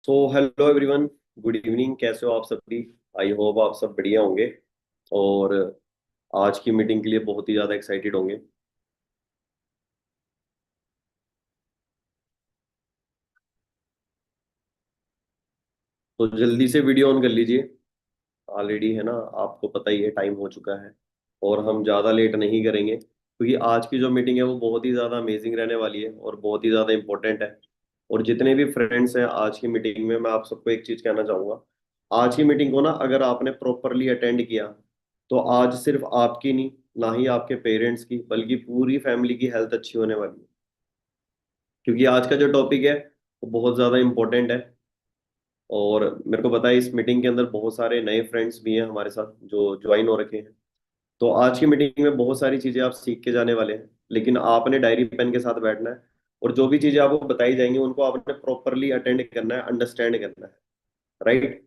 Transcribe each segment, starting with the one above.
So hello everyone. Good evening, कैसे हो आप सभी? आई होप आप सब बढ़िया होंगे। और आज की मीटिंग के लिए बहुत ही ज़्यादा एक्साइटेड होंगे। तो जल्दी से वीडियो ऑन कर लीजिए। ऑलरेडी है ना, आपको पता ही है टाइम हो चुका है। और हम ज़्यादा लेट नहीं करेंगे क्योंकि आज की जो मीटिंग है वो बहुत ही ज़्यादा अमेजिंग रहने वाली है और बहुत ही ज़्यादा इंपॉर्टेंट है। और जितने भी फ्रेंड्स हैं आज की मीटिंग में, मैं आप सबको एक चीज़ कहना चाहूँगा। आज की मीटिंग को ना अगर आपने प्रॉपरली अटेंड किया तो आज सिर्फ आपकी नहीं, ना ही आपके पेरेंट्स की, बल्कि पूरी फैमिली की हेल्थ अच्छी होने वाली है। क्योंकि आज का जो टॉपिक है वो बहुत ज़्यादा इंपॉर्टेंट है। और मेरे को पता है इस मीटिंग के अंदर बहुत सारे नए फ्रेंड्स भी हैं हमारे साथ जो ज्वाइन हो रखे हैं। तो आज की मीटिंग में बहुत सारी चीज़ें आप सीख के जाने वाले हैं, लेकिन आपने डायरी पेन के साथ बैठना है। और जो भी चीज़ें आपको बताई जाएंगी उनको आपने प्रॉपरली अटेंड करना है, अंडरस्टैंड करना है। राइट।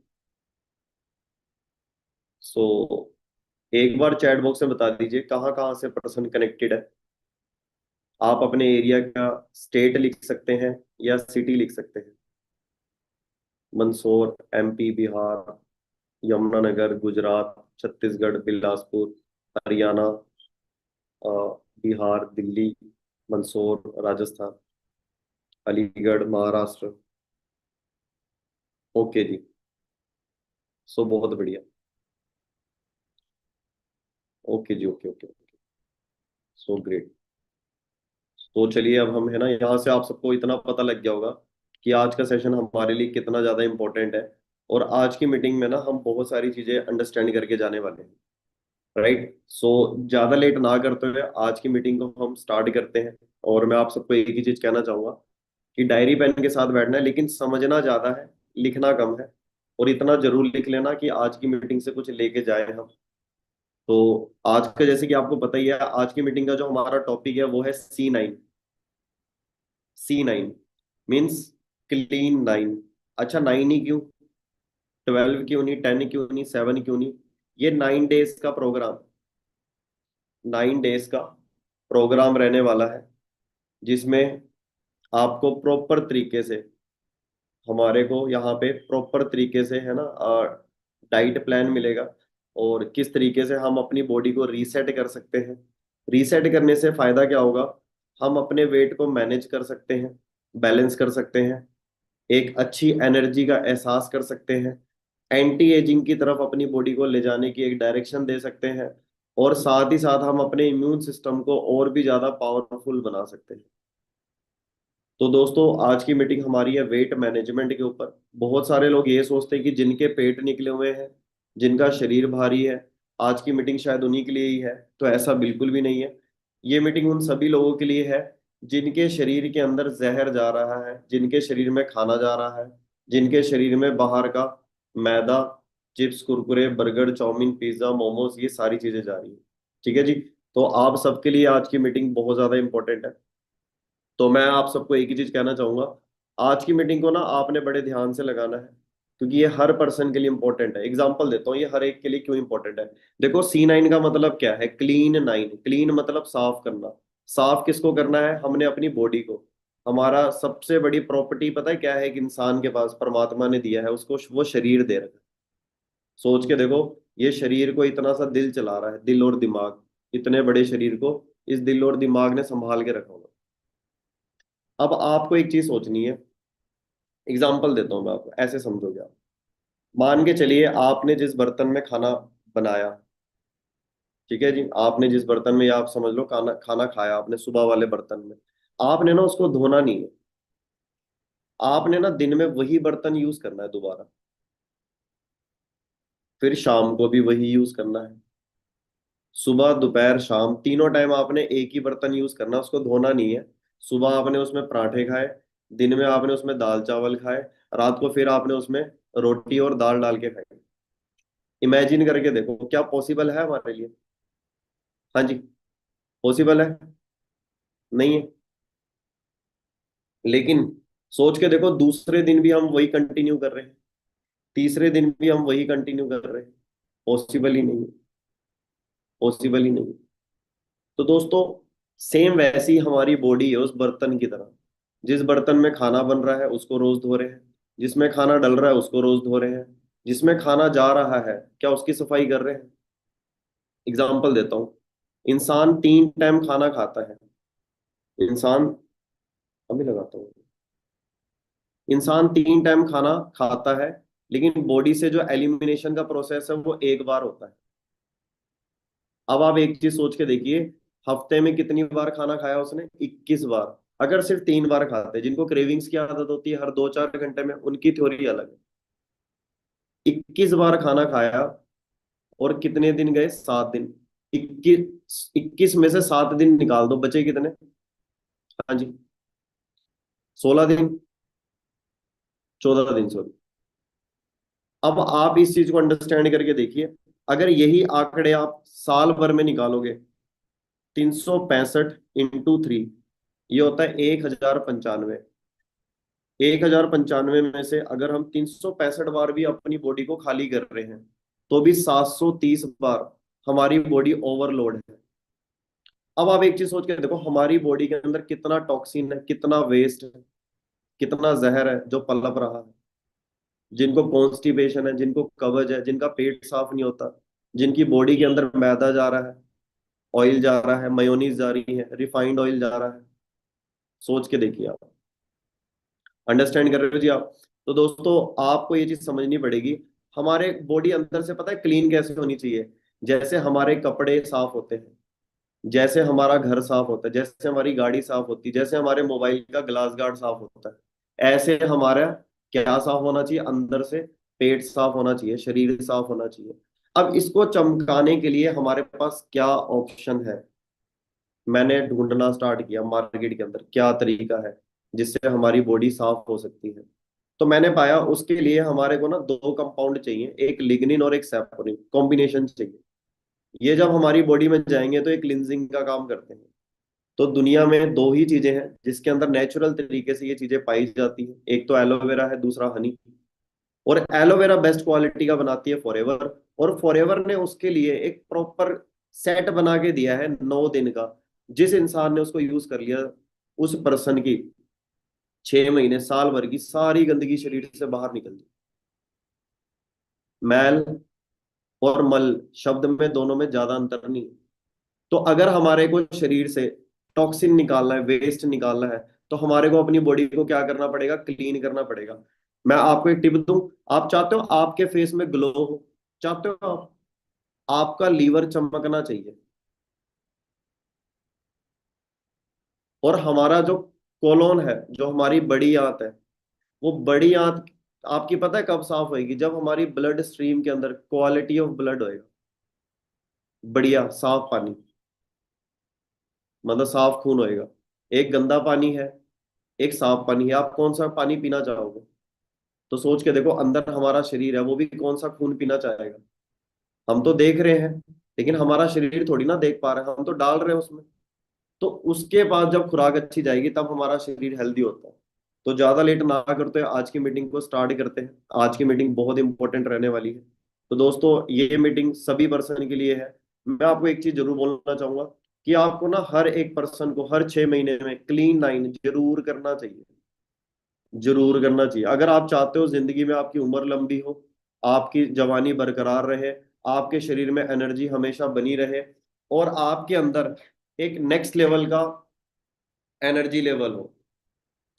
सो एक बार चैट बॉक्स में बता दीजिए कहाँ कहाँ से पर्सन कनेक्टेड है। आप अपने एरिया का स्टेट लिख सकते हैं या सिटी लिख सकते हैं। मंदसौर, एमपी, बिहार, यमुनानगर, गुजरात, छत्तीसगढ़, बिलासपुर, हरियाणा, अ, बिहार, दिल्ली, मंदसौर, राजस्थान, अलीगढ़, महाराष्ट्र। ओके जी। सो बहुत बढ़िया। ओके जी, ओके ओके। So great. तो चलिए अब हम है ना, यहाँ से आप सबको इतना पता लग गया होगा कि आज का सेशन हमारे लिए कितना ज़्यादा इंपॉर्टेंट है। और आज की मीटिंग में ना हम बहुत सारी चीज़ें अंडरस्टैंड करके जाने वाले हैं। राइट। सो ज़्यादा लेट ना करते हुए आज की मीटिंग को हम स्टार्ट करते हैं। और मैं आप सबको एक ही चीज़ कहना चाहूँगा कि डायरी पेन के साथ बैठना है, लेकिन समझना ज़्यादा है, लिखना कम है। और इतना जरूर लिख लेना कि आज की मीटिंग से कुछ लेके जाए हम। तो आज का, जैसे कि आपको पता ही है, आज की मीटिंग का जो हमारा टॉपिक है वो है C9। C9 means clean nine. अच्छा, 9 ही क्यों? 12 क्यों नहीं? 10 क्यों नहीं? 7 क्यों नहीं? ये 9 डेज का प्रोग्राम, 9 डेज का प्रोग्राम रहने वाला है, जिसमें आपको प्रॉपर तरीके से, हमारे को यहाँ पे प्रॉपर तरीके से है ना, डाइट प्लान मिलेगा। और किस तरीके से हम अपनी बॉडी को रीसेट कर सकते हैं। रीसेट करने से फायदा क्या होगा? हम अपने वेट को मैनेज कर सकते हैं, बैलेंस कर सकते हैं, एक अच्छी एनर्जी का एहसास कर सकते हैं, एंटी एजिंग की तरफ अपनी बॉडी को ले जाने की एक डायरेक्शन दे सकते हैं। और साथ ही साथ हम अपने इम्यून सिस्टम को और भी ज्यादा पावरफुल बना सकते हैं। तो दोस्तों, आज की मीटिंग हमारी है वेट मैनेजमेंट के ऊपर। बहुत सारे लोग ये सोचते हैं कि जिनके पेट निकले हुए हैं, जिनका शरीर भारी है, आज की मीटिंग शायद उन्हीं के लिए ही है। तो ऐसा बिल्कुल भी नहीं है। ये मीटिंग उन सभी लोगों के लिए है जिनके शरीर के अंदर जहर जा रहा है, जिनके शरीर में खाना जा रहा है, जिनके शरीर में बाहर का मैदा, chips, Kurkure, burger, chowmein, pizza, momos, ये सारी चीजें जा रही है। ठीक है जी। तो आप सबके लिए आज की मीटिंग बहुत ज्यादा इंपॉर्टेंट है। तो मैं आप सबको एक ही चीज कहना चाहूंगा। आज की मीटिंग को ना आपने बड़े ध्यान से लगाना है, क्योंकि ये हर पर्सन के लिए इंपॉर्टेंट है। एग्जाम्पल देता हूँ ये हर एक के लिए क्यों इंपॉर्टेंट है। देखो, C9 का मतलब क्या है? Clean nine. क्लीन मतलब साफ करना। साफ किसको करना है? हमने अपनी बॉडी को। हमारा सबसे बड़ी प्रॉपर्टी पता है क्या है? एक इंसान के पास परमात्मा ने दिया है उसको, वो शरीर दे रखा है। सोच के देखो, ये शरीर को इतना सा दिल चला रहा है, दिल और दिमाग। इतने बड़े शरीर को इस दिल और दिमाग ने संभाल के रखा होगा। अब आपको एक चीज सोचनी है। एग्जाम्पल देता हूं मैं आपको, ऐसे समझोगे आप। मान के चलिए आपने जिस बर्तन में खाना बनाया, ठीक है जी, आपने जिस बर्तन में, या आप समझ लो खाना खाना खाया आपने सुबह वाले बर्तन में, आपने ना उसको धोना नहीं है। आपने ना दिन में वही बर्तन यूज करना है दोबारा, फिर शाम को भी वही यूज करना है। सुबह, दोपहर, शाम, तीनों टाइम आपने एक ही बर्तन यूज करना, उसको धोना नहीं है। सुबह आपने उसमें पराठे खाए, दिन में आपने उसमें दाल चावल खाए, रात को फिर आपने उसमें रोटी और दाल डाल के खाई। इमेजिन करके देखो, क्या पॉसिबल है हमारे लिए? हाँ जी, पॉसिबल है? नहीं है। लेकिन सोच के देखो, दूसरे दिन भी हम वही कंटिन्यू कर रहे हैं, तीसरे दिन भी हम वही कंटिन्यू कर रहे हैं। पॉसिबल ही नहीं है। पॉसिबल ही नहीं है। तो दोस्तों, सेम वैसी हमारी बॉडी है उस बर्तन की तरह। जिस बर्तन में खाना बन रहा है उसको रोज धो रहे हैं, जिसमें खाना डल रहा है उसको रोज धो रहे हैं, जिसमें खाना जा रहा है क्या उसकी सफाई कर रहे हैं? एग्जाम्पल देता हूँ, इंसान 3 टाइम खाना खाता है। इंसान, अभी लगाता हूँ, इंसान 3 टाइम खाना खाता है, लेकिन बॉडी से जो एलिमिनेशन का प्रोसेस है वो एक बार होता है। अब आप एक चीज सोच के देखिए, हफ्ते में कितनी बार खाना खाया उसने? 21 बार। अगर सिर्फ 3 बार खाते हैं, जिनको क्रेविंग्स की आदत होती है हर 2-4 घंटे में, उनकी थ्योरी अलग है। 21 बार खाना खाया, और कितने दिन गए? 7 दिन। 21 में से 7 दिन निकाल दो, बचे कितने? हाँ जी, 16 दिन, 14 दिन सॉरी। अब आप इस चीज को अंडरस्टैंड करके देखिए, अगर यही आंकड़े आप साल भर में निकालोगे, 365 × 3, ये होता है 1095। 1095 में से अगर हम 365 बार भी अपनी बॉडी को खाली कर रहे हैं, तो भी 730 बार हमारी बॉडी ओवरलोड है। अब आप एक चीज सोच के देखो, हमारी बॉडी के अंदर कितना टॉक्सिन है, कितना वेस्ट है, कितना जहर है जो पलप रहा है। जिनको कॉन्स्टिपेशन है, जिनको कब्ज है, जिनका पेट साफ नहीं होता, जिनकी बॉडी के अंदर मैदा जा रहा है, ऑयल जा रहा है, मेयोनीज जा रही है, रिफाइंड ऑयल जा रहा है। सोच के देखिए आप, अंडरस्टैंड कर रहे हो जी आप? तो दोस्तों, आपको ये चीज समझनी पड़ेगी, हमारे बॉडी अंदर से पता है क्लीन कैसे होनी चाहिए? जैसे हमारे कपड़े साफ होते हैं, जैसे हमारा घर साफ होता है, जैसे हमारी गाड़ी साफ होती है, जैसे हमारे मोबाइल का ग्लास गार्ड साफ होता है, ऐसे हमारा क्या साफ होना चाहिए अंदर से? पेट साफ होना चाहिए, शरीर साफ होना चाहिए। अब इसको चमकाने के लिए हमारे पास क्या ऑप्शन है? मैंने ढूंढना स्टार्ट किया मार्केट के अंदर क्या तरीका है जिससे हमारी बॉडी साफ हो सकती है। तो मैंने पाया उसके लिए हमारे को ना दो कंपाउंड चाहिए, एक लिग्निन और एक सैपोनिन, कॉम्बिनेशन चाहिए। ये जब हमारी बॉडी में जाएंगे तो एक क्लिनजिंग का काम करते हैं। तो दुनिया में दो ही चीजें हैं जिसके अंदर नेचुरल तरीके से ये चीजें पाई जाती हैं, एक तो एलोवेरा है, दूसरा हनी। और एलोवेरा बेस्ट क्वालिटी का बनाती है फॉरएवर, और फॉरएवर ने उसके लिए एक प्रॉपर सेट बना के दिया है 9 दिन का। जिस इंसान ने उसको यूज कर लिया, उस पर्सन की 6 महीने साल भर की सारी गंदगी शरीर से बाहर निकल गई। मैल और मल शब्द में दोनों में ज्यादा अंतर नहीं है। तो अगर हमारे को शरीर से टॉक्सिन निकालना है, वेस्ट निकालना है, तो हमारे को अपनी बॉडी को क्या करना पड़ेगा? क्लीन करना पड़ेगा। मैं आपको एक टिप दूं, आप चाहते हो आपके फेस में ग्लो हो? चाहते हो आप? आपका लीवर चमकना चाहिए, और हमारा जो कोलोन है, जो हमारी बड़ी आंत है, वो बड़ी आंत आपकी पता है कब साफ होएगी? जब हमारी ब्लड स्ट्रीम के अंदर क्वालिटी ऑफ ब्लड होएगा, बढ़िया साफ पानी, मतलब साफ खून होएगा। एक गंदा पानी है, एक साफ पानी है, आप कौन सा पानी पीना चाहोगे? तो सोच के देखो, अंदर हमारा शरीर है, वो भी कौन सा खून पीना चाहेगा? हम तो देख रहे हैं, लेकिन हमारा शरीर थोड़ी ना देख पा रहा है, हम तो डाल रहे हैं उसमें। तो उसके बाद जब खुराक अच्छी जाएगी तब हमारा शरीर हेल्दी होता है। तो ज्यादा लेट ना करते हुए आज की मीटिंग को स्टार्ट करते हैं। आज की मीटिंग बहुत इंपॉर्टेंट रहने वाली है। तो दोस्तों, ये मीटिंग सभी पर्सन के लिए है। मैं आपको एक चीज जरूर बोलना चाहूंगा कि आपको ना हर एक पर्सन को हर 6 महीने में क्लीन लाइन जरूर करना चाहिए। जरूर करना चाहिए अगर आप चाहते हो जिंदगी में आपकी उम्र लंबी हो, आपकी जवानी बरकरार रहे, आपके शरीर में एनर्जी हमेशा बनी रहे, और आपके अंदर एक नेक्स्ट लेवल का एनर्जी लेवल हो।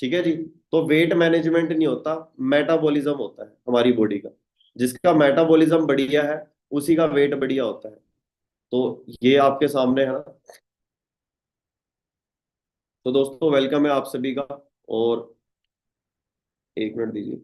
ठीक है जी? तो वेट मैनेजमेंट नहीं होता, मेटाबॉलिज्म होता है हमारी बॉडी का। जिसका मेटाबॉलिज्म बढ़िया है, उसी का वेट बढ़िया होता है। तो ये आपके सामने है ना। तो दोस्तों, वेलकम है आप सभी का। और 1 मिनट दीजिए।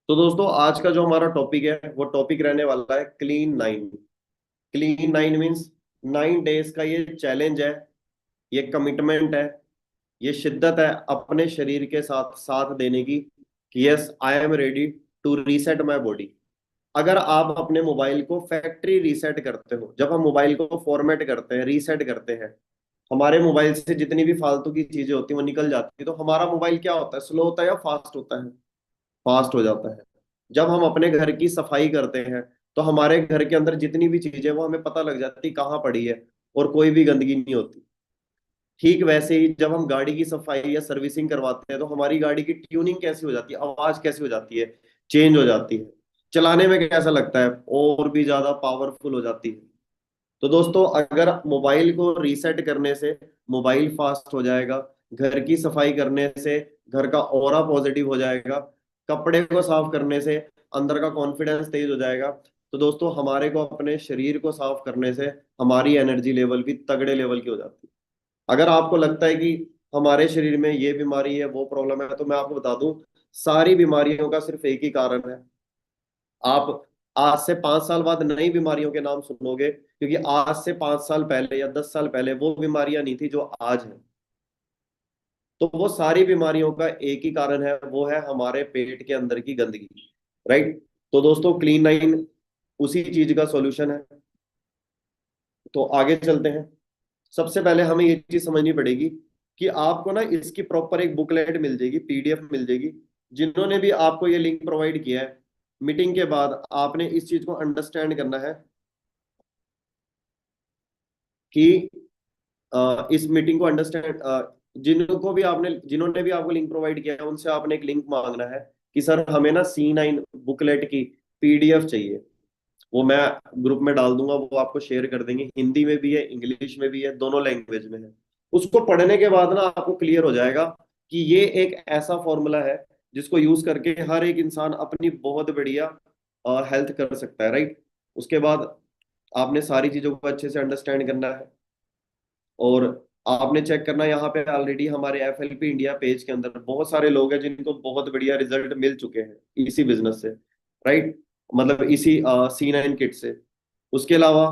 तो दोस्तों, आज का जो हमारा टॉपिक है वो टॉपिक रहने वाला है क्लीन 9। क्लीन 9 मीन्स 9 डेज का ये चैलेंज है, ये कमिटमेंट है, ये शिद्दत है अपने शरीर के साथ साथ देने की कि yes I am ready to reset my body. अगर आप अपने मोबाइल को फैक्ट्री रीसेट करते हो, जब हम मोबाइल को फॉर्मेट करते हैं, रीसेट करते हैं, हमारे मोबाइल से जितनी भी फालतू की चीजें होती हैं वो निकल जाती है, तो हमारा मोबाइल क्या होता है, स्लो होता है या फास्ट होता है? फास्ट हो जाता है। जब हम अपने घर की सफाई करते हैं, तो हमारे घर के अंदर जितनी भी चीजें वो हमें पता लग जाती कहाँ पड़ी है, और कोई भी गंदगी नहीं होती। ठीक वैसे ही जब हम गाड़ी की सफाई या सर्विसिंग करवाते हैं, तो हमारी गाड़ी की ट्यूनिंग कैसी हो जाती है, आवाज कैसी हो जाती है, चेंज हो जाती है, चलाने में कैसा लगता है, और भी ज्यादा पावरफुल हो जाती है। तो दोस्तों, अगर मोबाइल को रीसेट करने से मोबाइल फास्ट हो जाएगा, घर की सफाई करने से घर का ऑरा पॉजिटिव हो जाएगा, कपड़े को साफ करने से अंदर का कॉन्फिडेंस तेज हो जाएगा, तो दोस्तों हमारे को अपने शरीर को साफ करने से हमारी एनर्जी लेवल भी तगड़े लेवल की हो जाती है। अगर आपको लगता है कि हमारे शरीर में ये बीमारी है, वो प्रॉब्लम है, तो मैं आपको बता दूं, सारी बीमारियों का सिर्फ एक ही कारण है। आप आज से 5 साल बाद नई बीमारियों के नाम सुनोगे, क्योंकि आज से 5 साल पहले या 10 साल पहले वो बीमारियां नहीं थी जो आज है। तो वो सारी बीमारियों का एक ही कारण है, वो है हमारे पेट के अंदर की गंदगी। राइट। तो दोस्तों, क्लीन नाइन उसी चीज का सॉल्यूशन है। तो आगे चलते हैं। सबसे पहले हमें ये चीज समझनी पड़ेगी कि आपको ना इसकी प्रॉपर एक बुकलेट मिल जाएगी, पीडीएफ मिल जाएगी। जिन्होंने भी आपको ये लिंक प्रोवाइड किया है, मीटिंग के बाद आपने इस चीज को अंडरस्टैंड करना है कि इस मीटिंग को अंडरस्टैंड, जिन्होंने भी आपको लिंक प्रोवाइड किया है, उनसे आपने एक लिंक मांगना है कि सर हमें ना C9 बुकलेट की पीडीएफ चाहिए। वो मैं ग्रुप में डाल दूंगा, वो आपको शेयर कर देंगे। हिंदी में भी है, इंग्लिश में भी है, दोनों लैंग्वेज में है। उसको पढ़ने के बाद ना आपको क्लियर हो जाएगा कि ये एक ऐसा फॉर्मूला है जिसको यूज करके हर एक इंसान अपनी बहुत बढ़िया हेल्थ कर सकता है। राइट। उसके बाद आपने सारी चीजों को अच्छे से अंडरस्टैंड करना है, और आपने चेक करना है, यहाँ पे ऑलरेडी हमारे FLP इंडिया पेज के अंदर बहुत सारे लोग हैं जिनको बहुत बढ़िया रिजल्ट मिल चुके हैं इसी बिजनेस से। राइट। मतलब इसी C9 किट से। उसके अलावा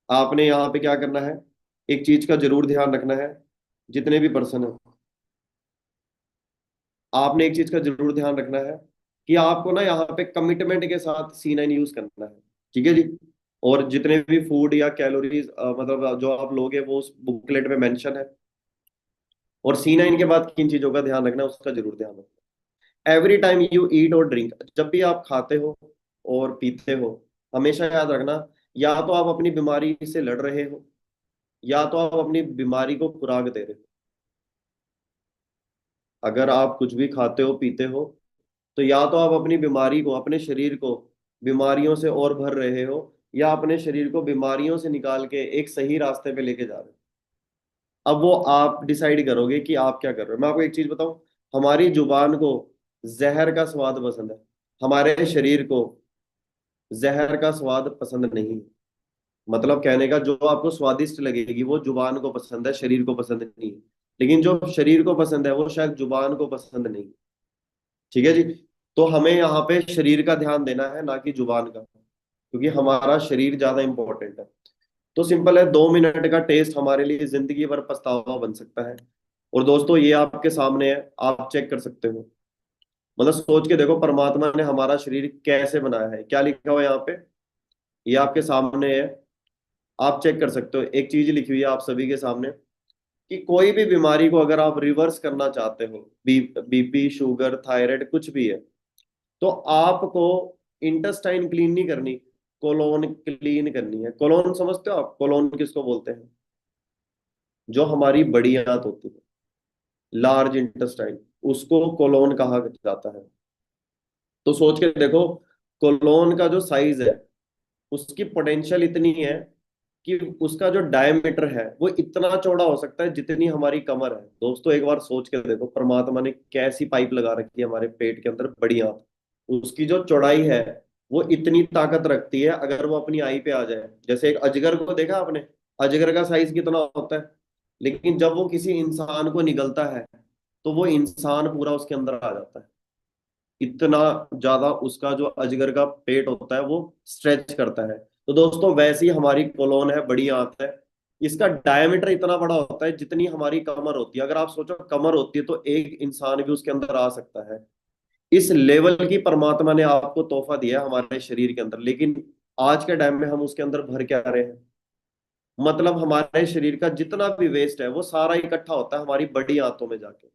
आपने यहाँ पे क्या करना है, एक चीज का जरूर ध्यान रखना है, जितने भी पर्सन है, आपने एक चीज का जरूर ध्यान रखना है कि आपको ना यहाँ पे कमिटमेंट के साथ C9 यूज करना है। ठीक है जी। और जितने भी फूड या कैलोरीज मतलब जो आप लोगे वो उस बुकलेट में मेंशन है। और C9 के बाद किन चीजों का ध्यान रखना है उसका जरूर ध्यान रखना। एवरी टाइम यू ईट और ड्रिंक, जब भी आप खाते हो और पीते हो, हमेशा याद रखना, या तो आप अपनी बीमारी से लड़ रहे हो, या तो आप अपनी बीमारी को खुराक दे रहे हो। अगर आप कुछ भी खाते हो पीते हो, तो या तो आप अपनी बीमारी को, अपने शरीर को बीमारियों से और भर रहे हो, या अपने शरीर को बीमारियों से निकाल के एक सही रास्ते पे लेके जा रहे हो। अब वो आप डिसाइड करोगे कि आप क्या कर रहे हो। मैं आपको एक चीज बताऊं, हमारी जुबान को जहर का स्वाद पसंद है, हमारे शरीर को जहर का स्वाद पसंद नहीं है। मतलब कहने का, जो आपको स्वादिष्ट लगेगी वो जुबान को पसंद है, शरीर को पसंद नहीं है। लेकिन जो शरीर को पसंद है वो शायद जुबान को पसंद नहीं है। ठीक है जी। तो हमें यहाँ पे शरीर का ध्यान देना है, ना कि जुबान का, क्योंकि हमारा शरीर ज्यादा इंपॉर्टेंट है। तो सिंपल है, 2 मिनट का टेस्ट हमारे लिए जिंदगी भर पछतावा बन सकता है। और दोस्तों, ये आपके सामने है, आप चेक कर सकते हो। मतलब सोच के देखो, परमात्मा ने हमारा शरीर कैसे बनाया है, क्या लिखा हुआ है यहाँ पे, ये आपके सामने है। आप चेक कर सकते हो, एक चीज लिखी हुई है आप सभी के सामने, कि कोई भी बीमारी को अगर आप रिवर्स करना चाहते हो, BP, शुगर, थायराइड, कुछ भी है, तो आपको इंटेस्टाइन क्लीन नहीं करनी, कोलोन क्लीन करनी है। कोलोन समझते हो आप, कोलोन किसको बोलते हैं? जो हमारी बड़ी आंत होती है, लार्ज इंटेस्टाइन, उसको कोलोन कहा जाता है। तो सोच के देखो, कोलोन का जो साइज है, उसकी पोटेंशियल इतनी है कि उसका जो डायमीटर है वो इतना चौड़ा हो सकता है जितनी हमारी कमर है। दोस्तों, एक बार सोच के देखो, परमात्मा ने कैसी पाइप लगा रखी है हमारे पेट के अंदर, बड़ी आंत, उसकी जो चौड़ाई है वो इतनी ताकत रखती है, अगर वो अपनी आई पे आ जाए। जैसे एक अजगर को देखा आपने, अजगर का साइज कितना होता है, लेकिन जब वो किसी इंसान को निगलता है, तो वो इंसान पूरा उसके अंदर आ जाता है। इतना ज्यादा उसका जो अजगर का पेट होता है वो स्ट्रेच करता है। तो दोस्तों, वैसी हमारी कोलोन है, बड़ी आंत है, इसका डायमीटर इतना बड़ा होता है जितनी हमारी कमर होती है। अगर आप सोचो कमर होती है तो एक इंसान भी उसके अंदर आ सकता है। इस लेवल की परमात्मा ने आपको तोहफा दिया है हमारे शरीर के अंदर, लेकिन आज के टाइम में हम उसके अंदर भर क्या रहे हैं? मतलब हमारे शरीर का जितना भी वेस्ट है वो सारा इकट्ठा होता है हमारी बड़ी आंतों में जाके,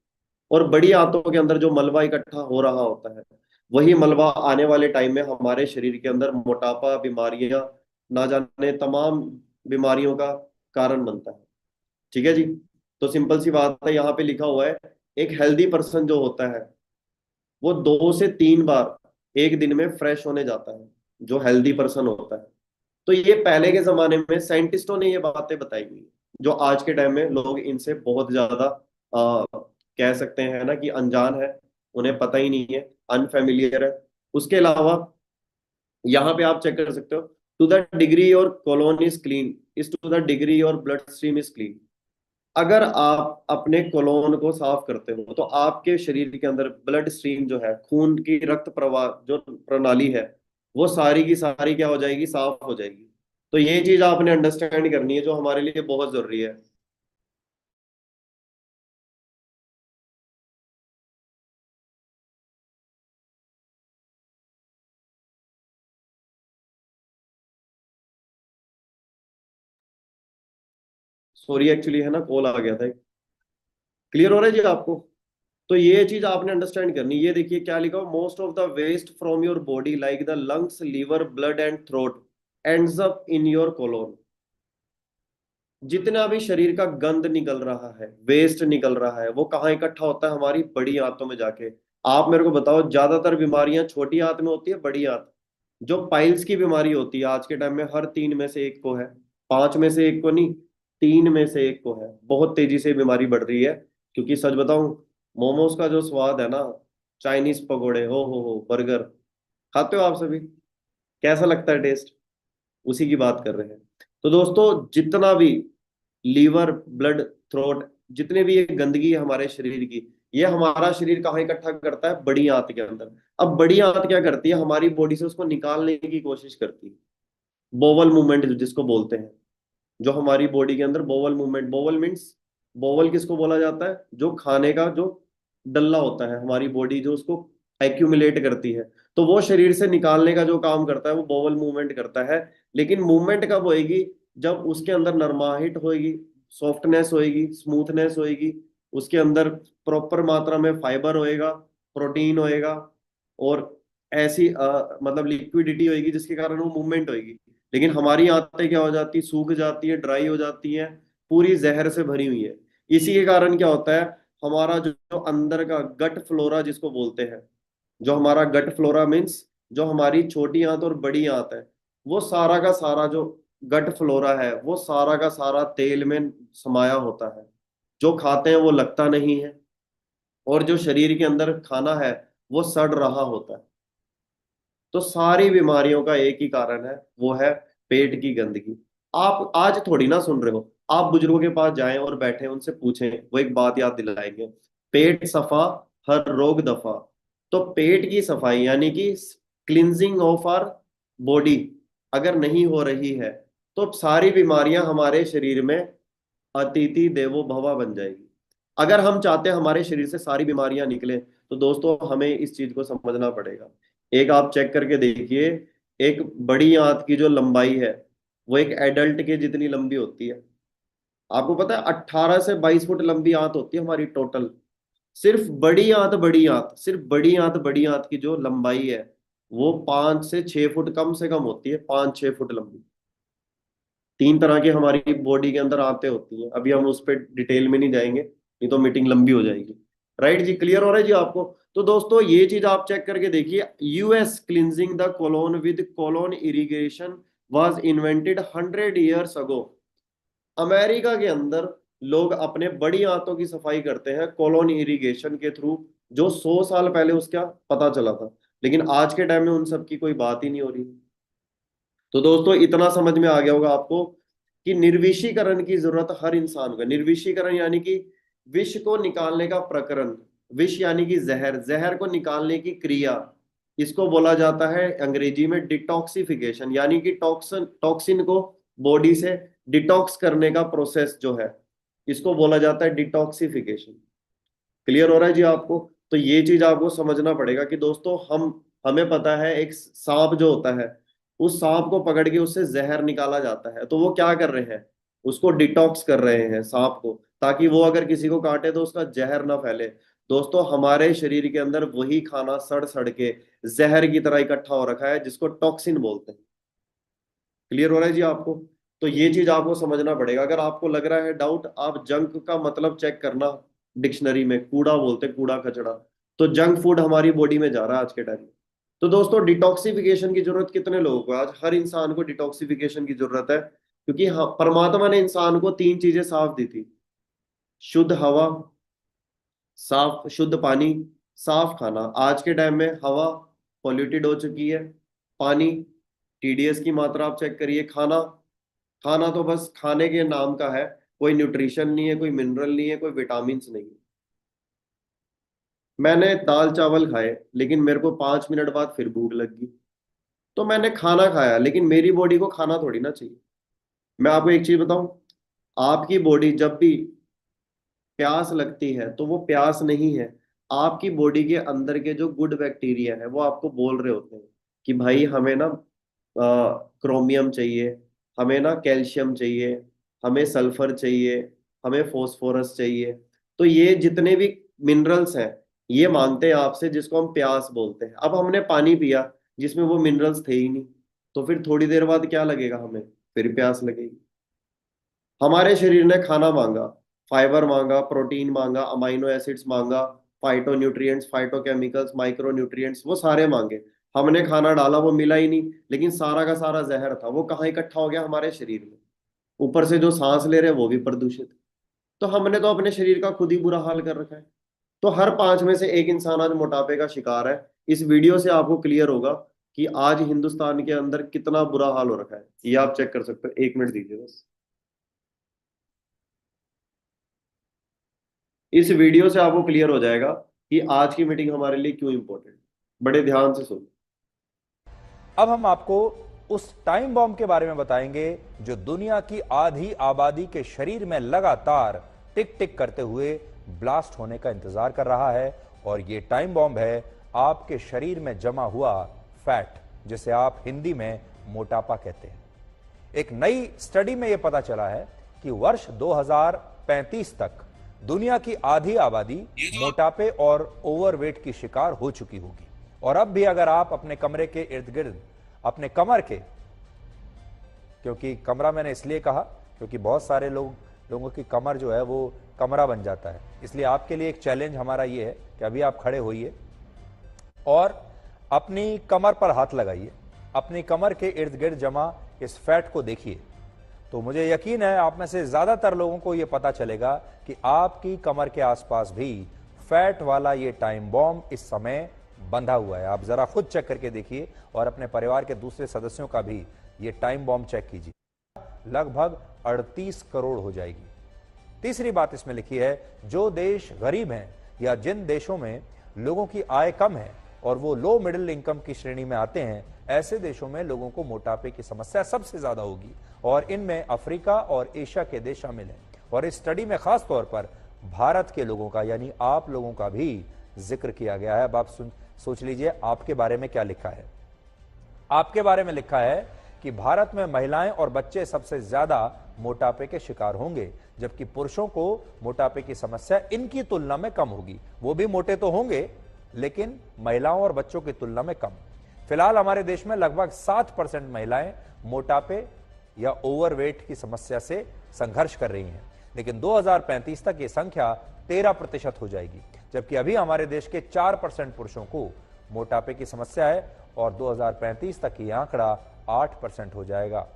और बड़ी आंतों के अंदर जो मलबा इकट्ठा हो रहा होता है, वही मलबा आने वाले टाइम में हमारे शरीर के अंदर मोटापा, बीमारियां, ना जाने तमाम बीमारियों का कारण बनता है। ठीक है जी। तो सिंपल सी बात है, यहाँ पे लिखा हुआ है एक हेल्दी पर्सन जो होता है वो 2 से 3 बार एक दिन में फ्रेश होने जाता है, जो हेल्दी पर्सन होता है। तो ये पहले के जमाने में साइंटिस्टों ने ये बातें बताई हुई है, जो आज के टाइम में लोग इनसे बहुत ज्यादा कह सकते हैं ना कि अनजान है, उन्हें पता ही नहीं है, अनफेमिलियर है। उसके अलावा यहाँ पे आप चेक कर सकते हो, to the degree your colon is clean is to the degree your blood stream is clean. अगर आप अपने कोलोन को साफ करते हो तो आपके शरीर के अंदर ब्लड स्ट्रीम जो है, खून की रक्त प्रवाह जो प्रणाली है, वो सारी की सारी क्या हो जाएगी? साफ हो जाएगी। तो ये चीज आपने अंडरस्टैंड करनी है, जो हमारे लिए बहुत जरूरी है। सॉरी, एक्चुअली है ना, कॉल आ गया था। क्लियर हो रहा है जी आपको? तो ये चीज आपने अंडरस्टैंड करनी। ये देखिए क्या लिखा हो, most of the waste from your body like the lungs, liver, blood and throat ends up in your colon. जितना भी शरीर का गंद निकल रहा है, वेस्ट निकल रहा है, वो कहाँ इकट्ठा होता है? हमारी बड़ी आंतों में जाके। आप मेरे को बताओ, ज्यादातर बीमारियां छोटी आंत में होती है, बड़ी आंत? जो पाइल्स की बीमारी होती है आज के टाइम में हर 3 में से 1 को है, 5 में से 1 को नहीं, 3 में से 1 को है। बहुत तेजी से बीमारी बढ़ रही है, क्योंकि सच बताऊं, मोमोज का जो स्वाद है ना, चाइनीज पकोड़े, हो बर्गर, खाते हो आप सभी? कैसा लगता है टेस्ट? उसी की बात कर रहे हैं। तो दोस्तों, जितना भी लीवर, ब्लड, थ्रोट, जितने भी ये गंदगी है हमारे शरीर की, ये हमारा शरीर कहाँ इकट्ठा करता है? बड़ी आंत के अंदर। अब बड़ी आंत क्या करती है? हमारी बॉडी से उसको निकालने की कोशिश करती है। बोवल मूवमेंट जिसको बोलते हैं, जो हमारी बॉडी के अंदर bowel movement, bowel means, bowel किसको बोला जाता है? जो खाने का जो डल्ला होता है, हमारी बॉडी जो उसको एक्यूमुलेट करती है, तो वो शरीर से निकालने का जो काम करता है वो बोवल मूवमेंट करता है। लेकिन मूवमेंट कब होएगी? जब उसके अंदर नरमाहिट होएगी, सॉफ्टनेस होएगी, स्मूथनेस होएगी, उसके अंदर प्रॉपर मात्रा में फाइबर होएगा, प्रोटीन होएगा, और ऐसी मतलब लिक्विडिटी होएगी जिसके कारण वो मूवमेंट होएगी। लेकिन हमारी आंतें क्या हो जाती? सूख जाती है, ड्राई हो जाती हैं, पूरी जहर से भरी हुई है। इसी के कारण क्या होता है? हमारा जो अंदर का गट फ्लोरा जिसको बोलते हैं, जो हमारा गट फ्लोरा मीन्स जो हमारी छोटी आंत और बड़ी आंत है, वो सारा का सारा जो गट फ्लोरा है वो सारा का सारा तेल में समाया होता है। जो खाते हैं वो लगता नहीं है, और जो शरीर के अंदर खाना है वो सड़ रहा होता है। तो सारी बीमारियों का एक ही कारण है, वो है पेट की गंदगी। आप आज थोड़ी ना सुन रहे हो, आप बुजुर्गों के पास जाएं और बैठे उनसे पूछें, वो एक बात याद दिलाएंगे, पेट सफा हर रोग दफा। तो पेट की सफाई यानी कि क्लिनजिंग ऑफ आर बॉडी अगर नहीं हो रही है, तो सारी बीमारियां हमारे शरीर में अतिथि देवो भवा बन जाएगी। अगर हम चाहते हैं हमारे शरीर से सारी बीमारियां निकले, तो दोस्तों हमें इस चीज को समझना पड़ेगा। एक आप चेक करके देखिए, एक बड़ी आंत की जो लंबाई है वो एक एडल्ट के जितनी लंबी होती है। आपको पता है 18 से 22 फुट लंबी आंत होती है हमारी टोटल। सिर्फ बड़ी आंत, बड़ी आंत, सिर्फ बड़ी आंत, बड़ी आंत की जो लंबाई है वो 5 से 6 फुट कम से कम होती है, 5-6 फुट लंबी। 3 तरह की हमारी बॉडी के अंदर आते होती हैं, अभी हम उस पर डिटेल में नहीं जाएंगे, नहीं तो मीटिंग लंबी हो जाएगी। राइट जी, क्लियर हो रहा है जी आपको? तो दोस्तों ये चीज आप चेक करके देखिए, US cleansing the colon with colon irrigation was invented 100 years ago. America के अंदर लोग अपने बड़ी आंतों की सफाई करते हैं कोलोन इरिगेशन के थ्रू, जो 100 साल पहले उसका पता चला था। लेकिन आज के टाइम में उन सब की कोई बात ही नहीं हो रही। तो दोस्तों इतना समझ में आ गया होगा आपको कि निर्विषीकरण की जरूरत हर इंसान को है। निर्विषीकरण यानी कि विष को निकालने का प्रकरण, विष यानी कि जहर, जहर को निकालने की क्रिया, इसको बोला जाता है अंग्रेजी में डिटॉक्सिफिकेशन, यानी कि टॉक्सिन, टॉक्सिन को बॉडी से डिटॉक्स करने का प्रोसेस जो है, इसको बोला जाता है डिटॉक्सिफिकेशन। क्लियर हो रहा है जी आपको? तो ये चीज आपको समझना पड़ेगा कि दोस्तों हमें पता है एक सांप जो होता है, उस सांप को पकड़ के उससे जहर निकाला जाता है, तो वो क्या कर रहे हैं, उसको डिटॉक्स कर रहे हैं सांप को, ताकि वो अगर किसी को काटे तो उसका जहर ना फैले। दोस्तों हमारे शरीर के अंदर वही खाना सड़ सड़ के जहर की तरह इकट्ठा हो रखा है, जिसको टॉक्सिन बोलते हैं। क्लियर हो रहा है जी आपको? तो ये चीज आपको समझना पड़ेगा। अगर आपको लग रहा है डाउट, आप जंक का मतलब चेक करना, डिक्शनरी में कूड़ा बोलते हैं, कूड़ा कचड़ा। तो जंक फूड हमारी बॉडी में जा रहा है आज के टाइम में। तो दोस्तों डिटॉक्सिफिकेशन की जरूरत कितने लोगों को है? आज हर इंसान को डिटॉक्सिफिकेशन की जरूरत है, क्योंकि हाँ, परमात्मा ने इंसान को तीन चीजें साफ दी थी: शुद्ध हवा, साफ शुद्ध पानी, साफ खाना। आज के टाइम में हवा पॉल्यूटेड हो चुकी है, पानी टीडीएस की मात्रा आप चेक करिए, खाना खाना तो बस खाने के नाम का है, कोई न्यूट्रिशन नहीं है, कोई मिनरल नहीं है, कोई विटामिन नहीं है। मैंने दाल चावल खाए, लेकिन मेरे को 5 मिनट बाद फिर भूख लग गई, तो मैंने खाना खाया, लेकिन मेरी बॉडी को खाना थोड़ी ना चाहिए। मैं आपको एक चीज बताऊं, आपकी बॉडी जब भी प्यास लगती है तो वो प्यास नहीं है, आपकी बॉडी के अंदर के जो गुड बैक्टीरिया है वो आपको बोल रहे होते हैं कि भाई हमें ना क्रोमियम चाहिए, हमें ना कैल्शियम चाहिए, हमें सल्फर चाहिए, हमें फोस्फोरस चाहिए। तो ये जितने भी मिनरल्स हैं, ये मांगते हैं आपसे, जिसको हम प्यास बोलते हैं। अब हमने पानी पिया जिसमें वो मिनरल्स थे ही नहीं, तो फिर थोड़ी देर बाद क्या लगेगा हमें, फिर प्यास लगेगी। हमारे शरीर ने खाना मांगा, फाइबर मांगा, प्रोटीन मांगा, अमाइनो एसिड्स मांगा, phyto nutrients, phyto chemicals, micro nutrients, वो सारे मांगे। हमने खाना डाला, वो मिला ही नहीं, लेकिन सारा का सारा जहर था, वो कहाँ इकट्ठा हो गया, हमारे शरीर में। ऊपर से जो सांस ले रहे हैं वो भी प्रदूषित। तो हमने तो अपने शरीर का खुद ही बुरा हाल कर रखा है। तो हर 5 में से एक इंसान आज मोटापे का शिकार है। इस वीडियो से आपको क्लियर होगा कि आज हिंदुस्तान के अंदर कितना बुरा हाल हो रखा है। ये आप चेक कर सकते हो, 1 मिनट दीजिए बस। इस वीडियो से आपको क्लियर हो जाएगा कि आज की मीटिंग हमारे लिए क्यों इंपॉर्टेंट। बड़े ध्यान से सुनो। अब हम आपको उस टाइम बॉम्ब के बारे में बताएंगे जो दुनिया की आधी आबादी के शरीर में लगातार टिक टिक करते हुए ब्लास्ट होने का इंतजार कर रहा है। और ये टाइम बॉम्ब है आपके शरीर में जमा हुआ फैट, जिसे आप हिंदी में मोटापा कहते हैं। एक नई स्टडी में यह पता चला है कि वर्ष 2035 तक दुनिया की आधी आबादी मोटापे और ओवरवेट की शिकार हो चुकी होगी। और अब भी अगर आप अपने कमरे के इर्द गिर्द अपने कमर के, क्योंकि कमरा मैंने इसलिए कहा क्योंकि बहुत सारे लोगों की कमर जो है वो कमरा बन जाता है, इसलिए आपके लिए एक चैलेंज हमारा ये है कि अभी आप खड़े होइए और अपनी कमर पर हाथ लगाइए, अपनी कमर के इर्द गिर्द जमा इस फैट को देखिए। तो मुझे यकीन है आप में से ज्यादातर लोगों को यह पता चलेगा कि आपकी कमर के आसपास भी फैट वाला ये टाइम बॉम्ब इस समय बंधा हुआ है। आप जरा खुद चेक करके देखिए और अपने परिवार के दूसरे सदस्यों का भी ये टाइम बॉम्ब चेक कीजिए। लगभग 38 करोड़ हो जाएगी। तीसरी बात इसमें लिखी है, जो देश गरीब हैं या जिन देशों में लोगों की आय कम है और वो लो मिडिल इनकम की श्रेणी में आते हैं, ऐसे देशों में लोगों को मोटापे की समस्या सबसे ज्यादा होगी और इनमें अफ्रीका और एशिया के देश शामिल हैं। और इस स्टडी में खास तौर पर भारत के लोगों का, यानी आप लोगों का भी जिक्र किया गया है। अब आप सोच लीजिए आपके बारे में क्या लिखा है। आपके बारे में लिखा है कि भारत में महिलाएं और बच्चे सबसे ज्यादा मोटापे के शिकार होंगे, जबकि पुरुषों को मोटापे की समस्या इनकी तुलना में कम होगी। वो भी मोटे तो होंगे लेकिन महिलाओं और बच्चों की तुलना में कम। फिलहाल हमारे देश में लगभग 7% महिलाएं मोटापे या ओवरवेट की समस्या से संघर्ष कर रही हैं, लेकिन 2035 तक ये संख्या 13% हो जाएगी, जबकि अभी हमारे देश के 4% पुरुषों को मोटापे की समस्या है और 2035 तक ये आंकड़ा 8% हो जाएगा।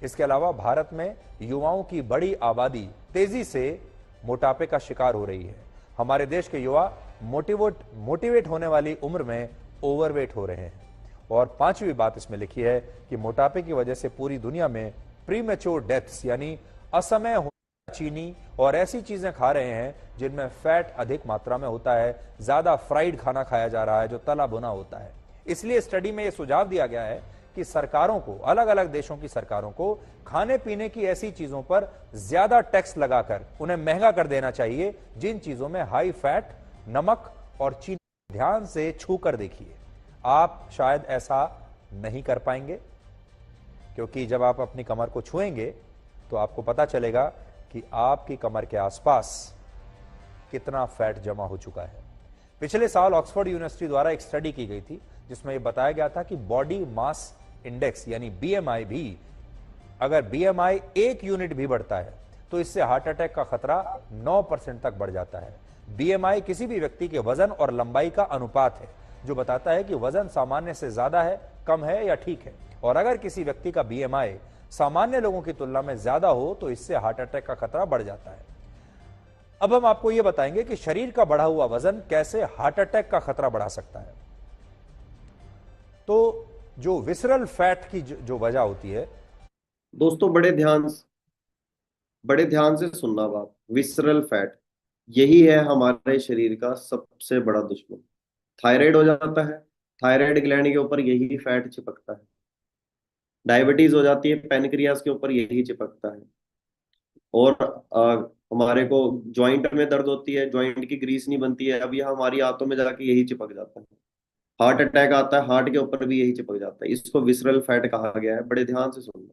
इसके अलावा भारत में युवाओं की बड़ी आबादी तेजी से मोटापे का शिकार हो रही है। हमारे देश के युवा मोटिवेट होने वाली उम्र में ओवरवेट हो रहे हैं। और पांचवी बात इसमें लिखी है कि मोटापे की वजह से पूरी दुनिया में प्रीमेच्योर डेथ्स, यानी असमय चीनी और ऐसी चीजें खा रहे हैं जिनमें फैट अधिक मात्रा में होता है, ज्यादा फ्राइड खाना खाया जा रहा है जो तला भुना होता है। इसलिए स्टडी में यह सुझाव दिया गया है कि सरकारों को, अलग अलग देशों की सरकारों को खाने पीने की ऐसी चीजों पर ज्यादा टैक्स लगाकर उन्हें महंगा कर देना चाहिए जिन चीजों में हाई फैट, नमक और चीनी ध्यान से छू कर देखिए। आप शायद ऐसा नहीं कर पाएंगे, क्योंकि जब आप अपनी कमर को छुएंगे तो आपको पता चलेगा कि आपकी कमर के आसपास कितना फैट जमा हो चुका है। पिछले साल ऑक्सफोर्ड यूनिवर्सिटी द्वारा एक स्टडी की गई थी, जिसमें यह बताया गया था कि बॉडी मास इंडेक्स यानी बीएमआई भी, अगर बीएमआई 1 यूनिट भी बढ़ता है तो इससे हार्ट अटैक का खतरा 9% तक बढ़ जाता है। बीएमआई किसी भी व्यक्ति के वजन और लंबाई का अनुपात है, जो बताता है कि वजन सामान्य से ज्यादा है, कम है या ठीक है। और अगर किसी व्यक्ति का बीएमआई सामान्य लोगों की तुलना में ज्यादा हो तो इससे हार्ट अटैक का खतरा बढ़ जाता है। अब हम आपको यह बताएंगे कि शरीर का बढ़ा हुआ वजन कैसे हार्ट अटैक का खतरा बढ़ा सकता है। तो जो विसरल फैट की जो वजह होती है, दोस्तों बड़े ध्यान से सुनना बात। विसरल फैट यही है हमारे शरीर का सबसे बड़ा दुश्मन। थायराइड हो जाता है, थायराइड ग्लैंड के ऊपर यही फैट चिपकता है। डायबिटीज हो जाती है, पेनक्रियास के ऊपर यही चिपकता है। और हमारे को जॉइंट में दर्द होती है, जॉइंट की ग्रीस नहीं बनती है, अब यह हमारी आंतों में जाके यही चिपक जाता है। हार्ट अटैक आता है, हार्ट के ऊपर भी यही चिपक जाता है। इसको विसरल फैट कहा गया है। बड़े ध्यान से सुनना।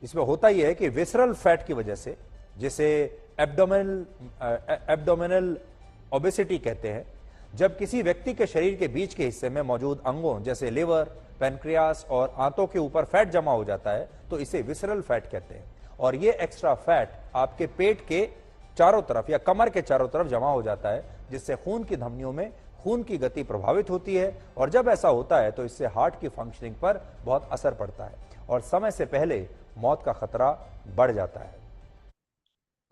इसमें होता यह है कि विसरल फैट की वजह से, जिसे एब्डोमिनल ओबेसिटी कहते हैं, जब किसी व्यक्ति के शरीर के बीच के हिस्से में मौजूद अंगों जैसे लिवर, पैनक्रियास और आंतों के ऊपर फैट जमा हो जाता है तो इसे विसरल फैट कहते हैं। और ये एक्स्ट्रा फैट आपके पेट के चारों तरफ या कमर के चारों तरफ जमा हो जाता है, जिससे खून की धमनियों में खून की गति प्रभावित होती है। और जब ऐसा होता है तो इससे हार्ट की फंक्शनिंग पर बहुत असर पड़ता है और समय से पहले मौत का खतरा बढ़ जाता है।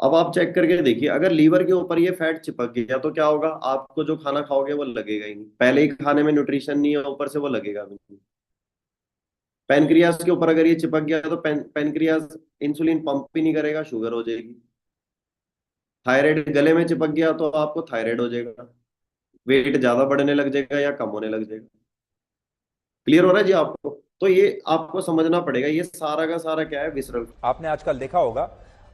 अब आप चेक करके देखिए, अगर लीवर के ऊपर ये फैट चिपक गया तो क्या होगा? आपको जो खाना खाओगे वो लगेगा ही नहीं। पहले ही खाने में न्यूट्रिशन नहीं है, ऊपर से वो लगेगा भी नहीं। पेनक्रियास के ऊपर अगर ये चिपक गया तो पेनक्रियास इंसुलिन पंप भी नहीं करेगा, शुगर हो जाएगी। थायराइड गले में चिपक गया तो आपको थायराइड हो जाएगा, वेट ज्यादा बढ़ने लग जाएगा या कम होने लग जाएगा। क्लियर हो रहा है जी आपको? तो ये आपको समझना पड़ेगा, ये सारा का सारा क्या है? विसरल। आपने आजकल देखा होगा,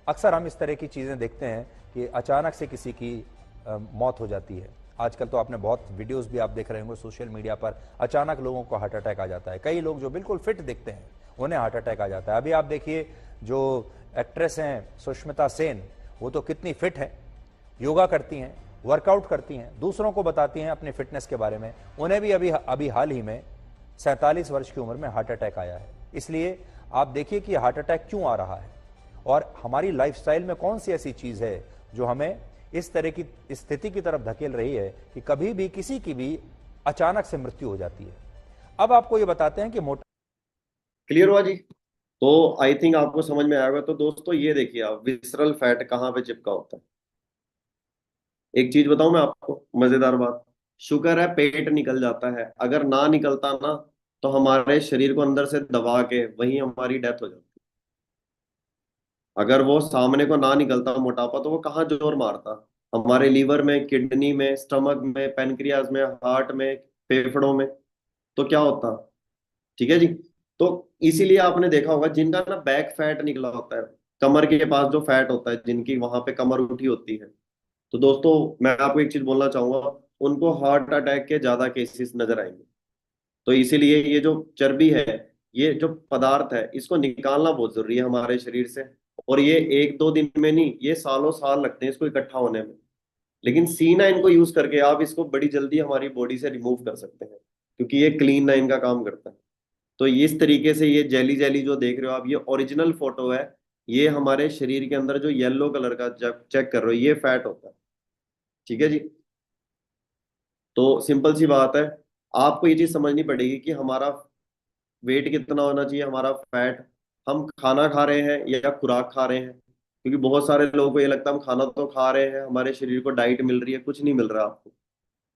अक्सर हम इस तरह की चीजें देखते हैं कि अचानक से किसी की मौत हो जाती है। आजकल तो आपने बहुत वीडियोस भी आप देख रहे होंगे सोशल मीडिया पर, अचानक लोगों को हार्ट अटैक आ जाता है। कई लोग जो बिल्कुल फिट दिखते हैं उन्हें हार्ट अटैक आ जाता है। अभी आप देखिए, जो एक्ट्रेस हैं सुष्मिता सेन, वो तो कितनी फिट है, योगा करती हैं, वर्कआउट करती हैं, दूसरों को बताती हैं अपनी फिटनेस के बारे में। उन्हें भी अभी अभी हाल ही में 47 वर्ष की उम्र में हार्ट अटैक आया है। इसलिए आप देखिए कि हार्ट अटैक क्यों आ रहा है और हमारी लाइफस्टाइल में कौन सी ऐसी चीज है जो हमें इस तरह की स्थिति की तरफ धकेल रही है कि कभी भी किसी की भी अचानक से मृत्यु हो जाती है। अब आपको ये बताते हैं कि मोटा। क्लियर हुआ जी? तो आई थिंक आपको समझ में आएगा। तो दोस्तों ये देखिए, आप विसरल फैट कहाँ पे चिपका होता है। एक चीज बताऊं मैं आपको, मजेदार बात। शुगर है, पेट निकल जाता है, अगर ना निकलता ना तो हमारे शरीर को अंदर से दबा के वहीं हमारी डेथ हो जाती। अगर वो सामने को ना निकलता मोटापा, तो वो कहाँ जोर मारता? हमारे लीवर में, किडनी में, स्टमक में, पेनक्रियाज में, हार्ट में, फेफड़ों में। तो क्या होता? ठीक है जी। तो इसीलिए आपने देखा होगा जिनका ना बैक फैट निकला होता है, कमर के पास जो फैट होता है, जिनकी वहां पे कमर उठी होती है, तो दोस्तों मैं आपको एक चीज बोलना चाहूंगा, उनको हार्ट अटैक के ज्यादा केसेस नजर आएंगे। तो इसीलिए ये जो चर्बी है, ये जो पदार्थ है, इसको निकालना बहुत जरूरी है हमारे शरीर से। और ये एक दो दिन में नहीं, ये सालों साल लगते हैं इसको इकट्ठा होने में। लेकिन सी नाइन को यूज करके आप इसको बड़ी जल्दी हमारी बॉडी से रिमूव कर सकते हैं, क्योंकि ये क्लीन नाइन का काम करता है। तो इस तरीके से ये जेली जेली जो देख रहे हो आप, ये ओरिजिनल फोटो है। ये हमारे शरीर के अंदर जो येलो कलर का जब चेक कर रहे हो, ये फैट होता है। ठीक है जी। तो सिंपल सी बात है, आपको ये चीज समझनी पड़ेगी कि हमारा वेट कितना होना चाहिए, हमारा फैट, हम खाना खा रहे हैं या खुराक खा रहे हैं। क्योंकि बहुत सारे लोगों को ये लगता है हम खाना तो खा रहे हैं, हमारे शरीर को डाइट मिल रही है, कुछ नहीं मिल रहा आपको।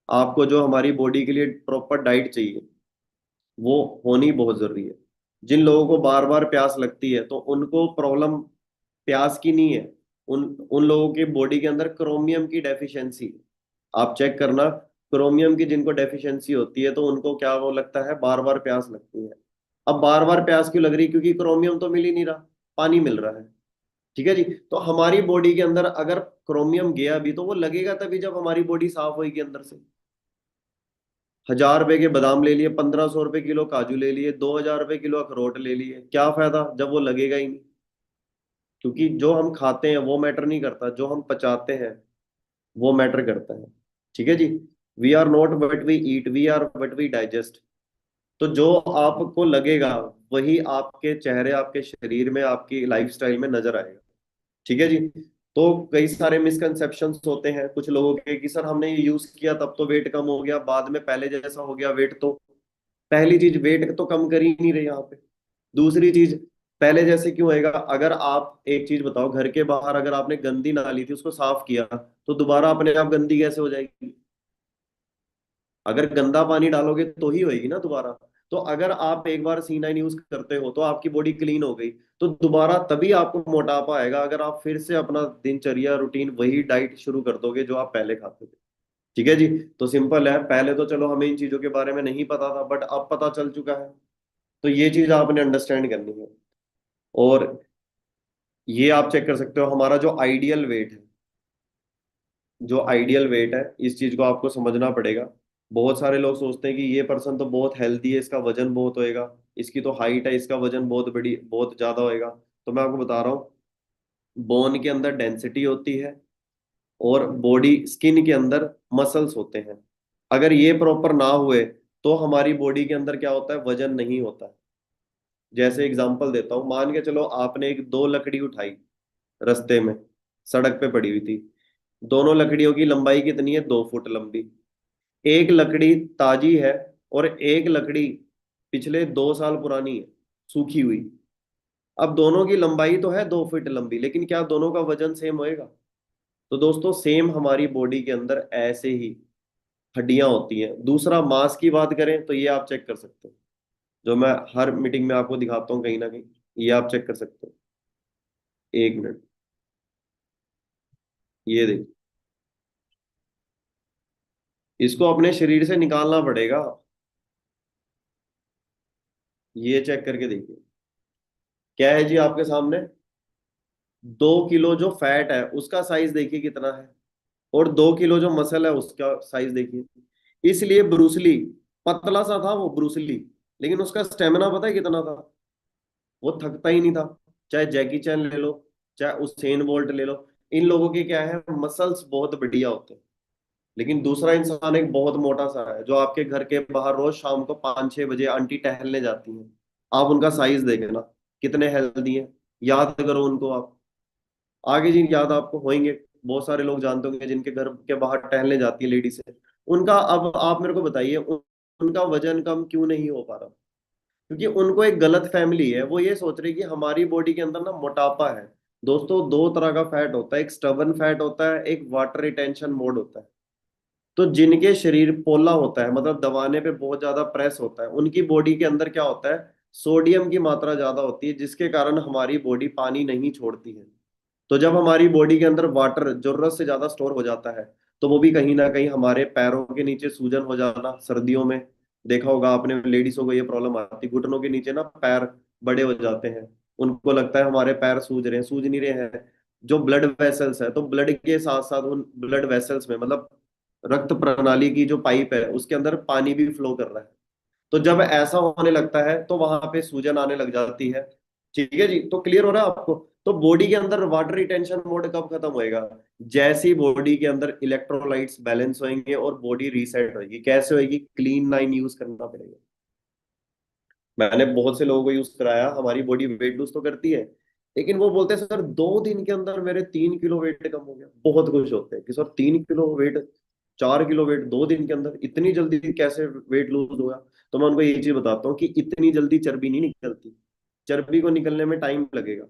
आपको जो हमारी बॉडी के लिए प्रॉपर डाइट चाहिए वो होनी बहुत जरूरी है। जिन लोगों को बार बार प्यास लगती है तो उनको प्रॉब्लम प्यास की नहीं है, उन उन लोगों की बॉडी के अंदर क्रोमियम की डेफिशिएंसी। आप चेक करना, क्रोमियम की जिनको डेफिशिएंसी होती है तो उनको क्या वो लगता है, बार बार प्यास लगती है। अब बार बार प्यास क्यों लग रही? क्योंकि क्रोमियम तो मिल ही नहीं रहा, पानी मिल रहा है। ठीक है जी। तो हमारी बॉडी के अंदर अगर क्रोमियम गया भी तो वो लगेगा तभी जब हमारी बॉडी साफ होगी अंदर से। 1000 रुपए के बादाम ले लिए, 1500 रुपए किलो काजू ले लिए, 2000 रुपए किलो अखरोट ले लिए, क्या फायदा जब वो लगेगा ही नहीं। क्योंकि जो हम खाते हैं वो मैटर नहीं करता, जो हम पचाते हैं वो मैटर करता है। ठीक है जी। We are not what we eat, we are what we digest. तो जो आपको लगेगा वही आपके चेहरे, आपके शरीर में, आपकी लाइफस्टाइल में नजर आएगा। ठीक है जी। तो कई सारे मिसकंसेप्शंस होते हैं कुछ लोगों के कि सर हमने ये यूज किया तब तो वेट कम हो गया, बाद में पहले जैसा हो गया वेट। तो पहली चीज, वेट तो कम कर ही नहीं रहे यहाँ पे। दूसरी चीज, पहले जैसे क्यों होएगा? अगर आप एक चीज बताओ, घर के बाहर अगर आपने गंदी नाली थी उसको साफ किया तो दोबारा अपने आप गंदी कैसे हो जाएगी? अगर गंदा पानी डालोगे तो ही होएगी ना दोबारा। तो अगर आप एक बार C9 यूज करते हो तो आपकी बॉडी क्लीन हो गई, तो दोबारा तभी आपको मोटापा आएगा अगर आप फिर से अपना दिनचर्या रूटीन वही डाइट शुरू कर दोगे जो आप पहले खाते थे। ठीक है जी। तो सिंपल है, पहले तो चलो हमें इन चीजों के बारे में नहीं पता था, बट अब पता चल चुका है। तो ये चीज आपने अंडरस्टैंड करनी है। और ये आप चेक कर सकते हो हमारा जो आइडियल वेट है, जो आइडियल वेट है, इस चीज को आपको समझना पड़ेगा। बहुत सारे लोग सोचते हैं कि ये पर्सन तो बहुत हेल्दी है, इसका वजन बहुत होएगा, इसकी तो हाइट है, इसका वजन बहुत बड़ी बहुत ज्यादा होएगा। तो मैं आपको बता रहा हूँ, बोन के अंदर डेंसिटी होती है और बॉडी स्किन के अंदर मसल्स होते हैं। अगर ये प्रॉपर ना हुए तो हमारी बॉडी के अंदर क्या होता है, वजन नहीं होता है। जैसे एग्जांपल देता हूँ, मान के चलो आपने एक दो लकड़ी उठाई रास्ते में, सड़क पे पड़ी हुई थी। दोनों लकड़ियों की लंबाई कितनी है? 2 फुट लंबी। एक लकड़ी ताजी है और एक लकड़ी पिछले 2 साल पुरानी है, सूखी हुई। अब दोनों की लंबाई तो है 2 फीट लंबी, लेकिन क्या दोनों का वजन सेम होएगा? तो दोस्तों सेम हमारी बॉडी के अंदर ऐसे ही हड्डियां होती हैं। दूसरा, मांस की बात करें तो ये आप चेक कर सकते हो, जो मैं हर मीटिंग में आपको दिखाता हूँ कहीं ना कहीं, ये आप चेक कर सकते हो। 1 मिनट, ये देखिए, इसको अपने शरीर से निकालना पड़ेगा। ये चेक करके देखिए, क्या है जी आपके सामने? 2 किलो जो फैट है उसका साइज देखिए कितना है, और 2 किलो जो मसल है उसका साइज देखिए। इसलिए ब्रूसली, पतला सा था वो ब्रूसली, लेकिन उसका स्टेमिना पता है कितना था? वो थकता ही नहीं था। चाहे जैकी चैन ले लो, चाहे उसेन बोल्ट ले लो, इन लोगों के क्या है, मसल्स बहुत बढ़िया होते हैं। लेकिन दूसरा इंसान एक बहुत मोटा सा है, जो आपके घर के बाहर रोज शाम को 5-6 बजे आंटी टहलने जाती हैं। आप उनका साइज देखें ना, कितने हेल्दी हैं। याद करो उनको आप, आगे जिन याद आपको होंगे। बहुत सारे लोग जानते होंगे जिनके घर के बाहर टहलने जाती है लेडीज से। उनका, अब आप मेरे को बताइए, उनका वजन कम क्यों नहीं हो पा रहा? क्योंकि उनको एक गलत फैमिली है, वो ये सोच रही है कि हमारी बॉडी के अंदर ना मोटापा है। दोस्तों दो तरह का फैट होता है, एक स्टबन फैट होता है, एक वाटर रिटेंशन मोड होता है। तो जिनके शरीर पोला होता है, मतलब दबाने पे बहुत ज्यादा प्रेस होता है, उनकी बॉडी के अंदर क्या होता है, सोडियम की मात्रा ज्यादा होती है, जिसके कारण हमारी बॉडी पानी नहीं छोड़ती है। तो जब हमारी बॉडी के अंदर वाटर जरूरत से ज्यादा स्टोर हो जाता है, तो वो भी कहीं ना कहीं हमारे पैरों के नीचे सूजन हो जाना, सर्दियों में देखा होगा आपने, लेडीजों को ये प्रॉब्लम आती है, घुटनों के नीचे ना पैर बड़े हो जाते हैं। उनको लगता है हमारे पैर सूज रहे हैं, सूज नहीं रहे हैं। जो ब्लड वेसल्स है, तो ब्लड के साथ साथ उन ब्लड वेसल्स में, मतलब रक्त प्रणाली की जो पाइप है उसके अंदर पानी भी फ्लो कर रहा है। तो जब ऐसा होने लगता है तो वहां पे सूजन आने लग जाती है। ठीक है जी, तो क्लियर हो रहा है आपको? तो बॉडी के अंदर वाटर रिटेंशन मोड कब खत्म होएगा? जैसे ही बॉडी के अंदर इलेक्ट्रोलाइट्स बैलेंस होंगे और बॉडी रीसेट होएगी। कैसे होएगी? क्लीन 9 यूज करना पड़ेगा। मैंने बहुत से लोगों को यूज कराया, हमारी बॉडी वेट लूज तो करती है, लेकिन वो बोलते हैं सर 2 दिन के अंदर मेरे 3 किलो वेट कम हो गया। बहुत खुश होते हैं कि sir 3 kilo weight, 4 kilo weight 2 दिन के अंदर, इतनी जल्दी कैसे वेट लूज हुआ? तो मैं उनको ये चीज बताता हूँ कि इतनी जल्दी चर्बी नहीं निकलती, चर्बी को निकलने में टाइम लगेगा।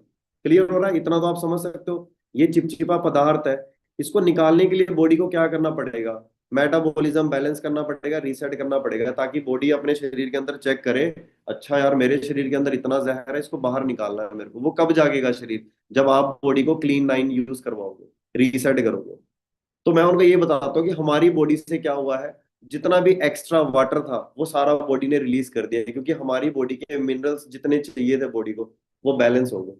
क्लियर हो रहा है? इतना तो आप समझ सकते हो। ये चिपचिपा पदार्थ है, इसको निकालने के लिए बॉडी को क्या करना पड़ेगा? मेटाबॉलिज्म बैलेंस करना पड़ेगा, रीसेट करना पड़ेगा, ताकि बॉडी अपने शरीर के अंदर चेक करे, अच्छा यार मेरे शरीर के अंदर इतना जहर है, इसको बाहर निकालना है मेरे को। वो कब जागेगा शरीर? जब आप बॉडी को क्लीन 9 यूज करवाओगे, रीसेट करोगे। तो मैं उनको ये बताता हूँ कि हमारी बॉडी से क्या हुआ है, जितना भी एक्स्ट्रा वाटर था वो सारा बॉडी ने रिलीज कर दिया है, क्योंकि हमारी बॉडी के मिनरल्स जितने चाहिए थे बॉडी को, वो बैलेंस हो गए।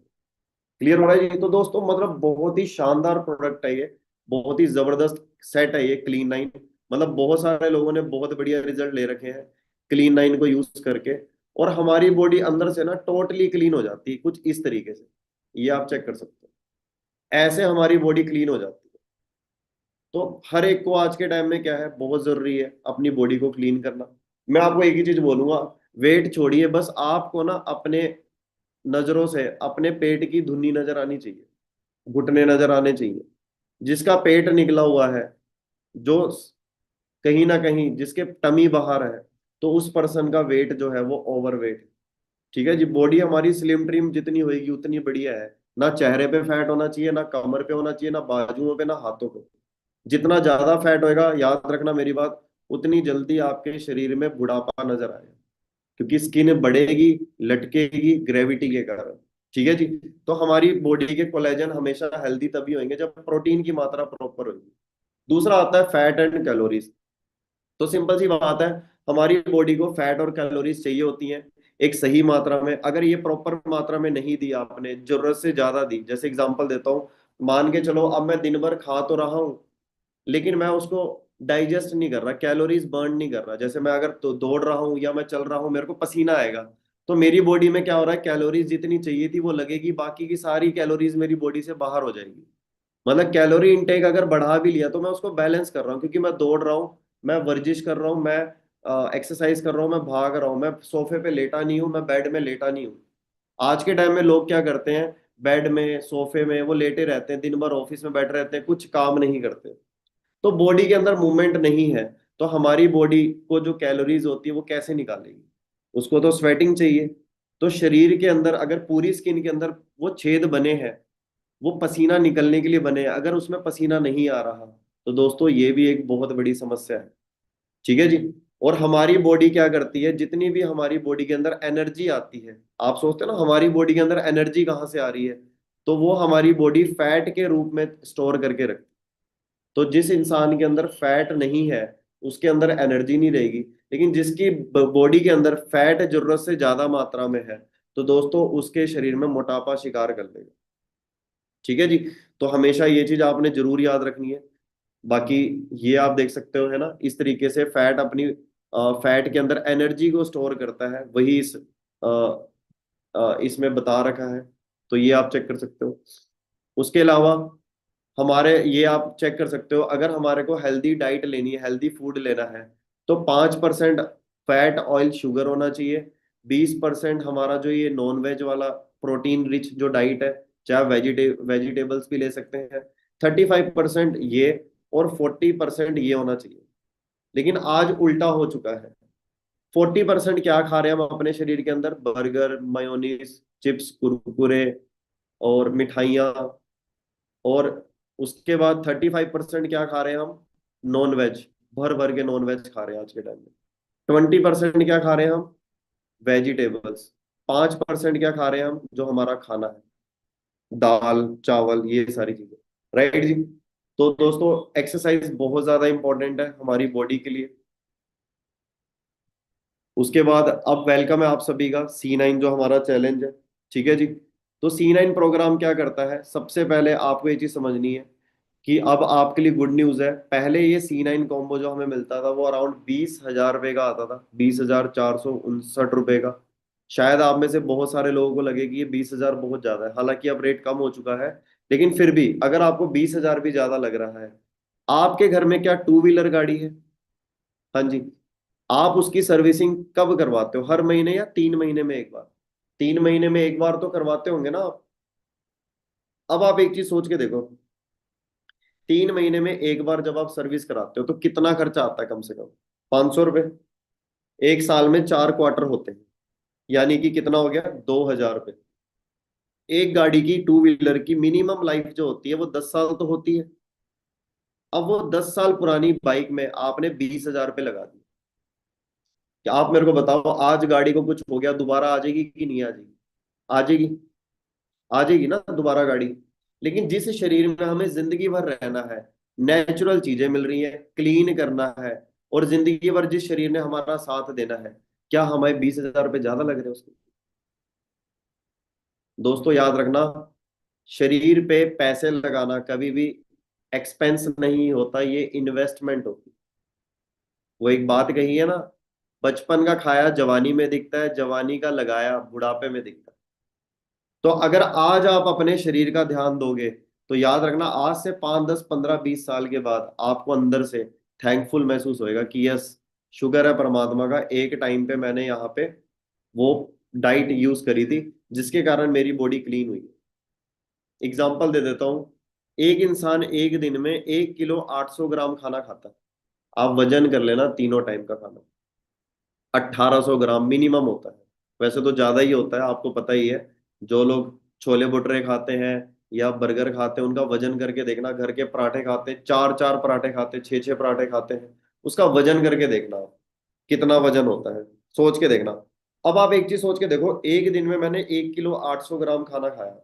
क्लियर हो रहा है जी? तो दोस्तों मतलब बहुत ही शानदार प्रोडक्ट है ये, बहुत ही जबरदस्त सेट है ये क्लीन 9। मतलब बहुत सारे लोगों ने बहुत बढ़िया रिजल्ट ले रखे हैं क्लीन नाइन को यूज करके, और हमारी बॉडी अंदर से ना टोटली क्लीन हो जाती है कुछ इस तरीके से। ये आप चेक कर सकते हो, ऐसे हमारी बॉडी क्लीन हो जाती है। तो हर एक को आज के टाइम में क्या है, बहुत जरूरी है अपनी बॉडी को क्लीन करना। मैं आपको एक ही चीज बोलूंगा, वेट छोड़िए, बस आपको ना अपने नजरों से अपने पेट की धुन्नी नजर आनी चाहिए, घुटने नजर आने चाहिए। जिसका पेट निकला हुआ है, जो कहीं ना कहीं जिसके टमी बाहर है, तो उस पर्सन का वेट जो है वो ओवर वेट है। ठीक है जी, बॉडी हमारी स्लिम ट्रिम जितनी होएगी उतनी बढ़िया है। ना चेहरे पे फैट होना चाहिए, ना कमर पे होना चाहिए, ना बाजुओं पे, ना हाथों पे। जितना ज्यादा फैट होएगा, याद रखना मेरी बात, उतनी जल्दी आपके शरीर में बुढ़ापा नजर आएगा, क्योंकि स्किन बढ़ेगी, लटकेगी ग्रेविटी के कारण। ठीक है जी। तो हमारी बॉडी के कोलेजन हमेशा हेल्दी तभी होंगे जब प्रोटीन की मात्रा प्रॉपर होगी। दूसरा आता है फैट एंड कैलोरीज। तो सिंपल सी बात है, हमारी बॉडी को फैट और कैलोरीज चाहिए होती हैं एक सही मात्रा में। अगर ये प्रॉपर मात्रा में नहीं दी आपने, जरूरत से ज्यादा दी, जैसे एग्जांपल देता हूँ, मान के चलो अब मैं दिन भर खा तो रहा हूँ, लेकिन मैं उसको डाइजेस्ट नहीं कर रहा, कैलोरीज बर्न नहीं कर रहा। जैसे मैं अगर तो दौड़ रहा हूँ या मैं चल रहा हूँ, मेरे को पसीना आएगा, तो मेरी बॉडी में क्या हो रहा है, कैलोरीज जितनी चाहिए थी वो लगेगी, बाकी की सारी कैलोरीज मेरी बॉडी से बाहर हो जाएगी। मतलब कैलोरी इनटेक अगर बढ़ा भी लिया तो मैं उसको बैलेंस कर रहा हूँ, क्योंकि मैं दौड़ रहा हूँ, मैं वर्जिश कर रहा हूँ, मैं एक्सरसाइज कर रहा हूँ, मैं भाग रहा हूँ, मैं सोफे पे लेटा नहीं हूँ, मैं बेड में लेटा नहीं हूँ। आज के टाइम में लोग क्या करते हैं, बेड में सोफे में वो लेटे रहते हैं, दिन भर ऑफिस में बैठे रहते हैं, कुछ काम नहीं करते। तो बॉडी के अंदर मूवमेंट नहीं है, तो हमारी बॉडी को जो कैलोरीज होती है वो कैसे निकालेगी, उसको तो स्वेटिंग चाहिए। तो शरीर के अंदर अगर पूरी स्किन के अंदर वो छेद बने हैं, वो पसीना निकलने के लिए बने हैं, अगर उसमें पसीना नहीं आ रहा, तो दोस्तों ये भी एक बहुत बड़ी समस्या है। ठीक है जी। और हमारी बॉडी क्या करती है, जितनी भी हमारी बॉडी के अंदर एनर्जी आती है, आप सोचते हो ना हमारी बॉडी के अंदर एनर्जी कहाँ से आ रही है, तो वो हमारी बॉडी फैट के रूप में स्टोर करके रखती है। तो जिस इंसान के अंदर फैट नहीं है, उसके अंदर एनर्जी नहीं रहेगी। लेकिन जिसकी बॉडी के अंदर फैट जरूरत से ज्यादा मात्रा में है, तो दोस्तों उसके शरीर में मोटापा शिकार कर लेगा। ठीक है जी। तो हमेशा ये चीज आपने जरूर याद रखनी है। बाकी ये आप देख सकते हो है ना, इस तरीके से फैट अपनी फैट के अंदर एनर्जी को स्टोर करता है, वही इसमें बता रखा है। तो ये आप चेक कर सकते हो। उसके अलावा हमारे ये आप चेक कर सकते हो, अगर हमारे को हेल्दी डाइट लेनी है, हेल्दी फूड लेना है, तो 5% फैट ऑयल शुगर होना चाहिए। 20% हमारा जो ये नॉन वेज वाला प्रोटीन रिच जो डाइट है, चाहे वेजिटेबल्स भी ले सकते हैं, 35% ये, और 40% ये होना चाहिए। लेकिन आज उल्टा हो चुका है, 40% क्या खा रहे हैं हम अपने शरीर के अंदर, बर्गर, मायोनीज, चिप्स, कुरकुरे और मिठाइयाँ। और उसके बाद 35% क्या खा रहे हैं हम, नॉन वेज, भर भर के नॉन वेज खा रहे हैं आज के टाइम में। 20% क्या खा रहे हैं हम, वेजिटेबल्स। 5% क्या खा रहे हैं हम, जो हमारा खाना है, दाल चावल ये सारी चीजें। राइट जी। तो दोस्तों एक्सरसाइज बहुत ज्यादा इंपॉर्टेंट है हमारी बॉडी के लिए। उसके बाद अब वेलकम है आप सभी का C9 जो हमारा चैलेंज है। ठीक है जी। तो C9 प्रोग्राम क्या करता है, सबसे पहले आपको ये चीज समझनी है कि अब आपके लिए गुड न्यूज है। पहले ये C9 कॉम्बो जो हमें मिलता था वो अराउंड 20,000 रुपये का आता था, 20,459 रुपये का। शायद आप में से बहुत सारे लोगों को लगे कि ये 20,000 बहुत ज्यादा है, हालांकि अब रेट कम हो चुका है। लेकिन फिर भी अगर आपको 20,000 भी ज्यादा लग रहा है, आपके घर में क्या टू व्हीलर गाड़ी है? हाँ जी। आप उसकी सर्विसिंग कब करवाते हो, हर महीने या 3 महीने में एक बार? 3 महीने में एक बार तो करवाते होंगे ना आप। अब आप एक चीज सोच के देखो, 3 महीने में एक बार जब आप सर्विस कराते हो तो कितना खर्चा आता है, कम से कम 500 रुपये। एक साल में 4 क्वार्टर होते हैं, यानी कि कितना हो गया, 2,000 रुपये। एक गाड़ी की टू व्हीलर की मिनिमम लाइफ जो होती है वो 10 साल तो होती है। अब वो 10 साल पुरानी बाइक में आपने 20,000 रुपये लगा दिए। क्या आप मेरे को बताओ, आज गाड़ी को कुछ हो गया, दोबारा आ जाएगी कि नहीं आ जाएगी? आ जाएगी, आ जाएगी ना दोबारा गाड़ी। लेकिन जिस शरीर में हमें जिंदगी भर रहना है, नेचुरल चीजें मिल रही है, क्लीन करना है, और जिंदगी भर जिस शरीर ने हमारा साथ देना है, क्या हमें 20,000 रुपये ज्यादा लग रहे हैं उसके? दोस्तों याद रखना, शरीर पे पैसे लगाना कभी भी एक्सपेंस नहीं होता, ये इन्वेस्टमेंट होती है। वो एक बात कही है ना, बचपन का खाया जवानी में दिखता है, जवानी का लगाया बुढ़ापे में दिखता है। तो अगर आज आप अपने शरीर का ध्यान दोगे, तो याद रखना आज से 5, 10, 15, 20 साल के बाद आपको अंदर से थैंकफुल महसूस होएगा कि यस, शुक्र है परमात्मा का, एक टाइम पे मैंने यहाँ पे वो डाइट यूज करी थी जिसके कारण मेरी बॉडी क्लीन हुई। एग्जाम्पल दे देता हूँ, एक इंसान एक दिन में 1 किलो 800 ग्राम खाना खाता है। आप वजन कर लेना तीनों टाइम का खाना, 1800 ग्राम मिनिमम होता है। वैसे तो ज्यादा ही होता है, आपको पता ही है। जो लोग छोले भटूरे खाते हैं या बर्गर खाते हैं, उनका वजन करके देखना। घर के पराठे खाते हैं, 4 4 पराठे खाते हैं, 6 6 पराठे खाते हैं, उसका वजन करके देखना आप, कितना वजन होता है, सोच के देखना। अब आप एक चीज सोच के देखो, एक दिन में मैंने 1 किलो 800 ग्राम खाना खाया।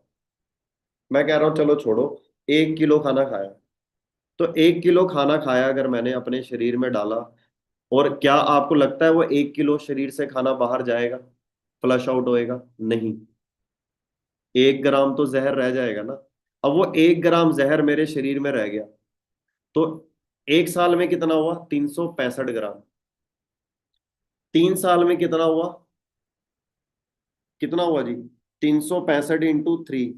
मैं कह रहा हूँ चलो छोड़ो, 1 किलो खाना खाया, तो 1 किलो खाना खाया अगर मैंने अपने शरीर में डाला, और क्या आपको लगता है वो 1 किलो शरीर से खाना बाहर जाएगा, फ्लश आउट होएगा? नहीं, 1 ग्राम तो जहर रह जाएगा ना। अब वो 1 ग्राम जहर मेरे शरीर में रह गया, तो 1 साल में कितना हुआ? 365 ग्राम। 3 साल में कितना हुआ? कितना हुआ जी? 365 × 3,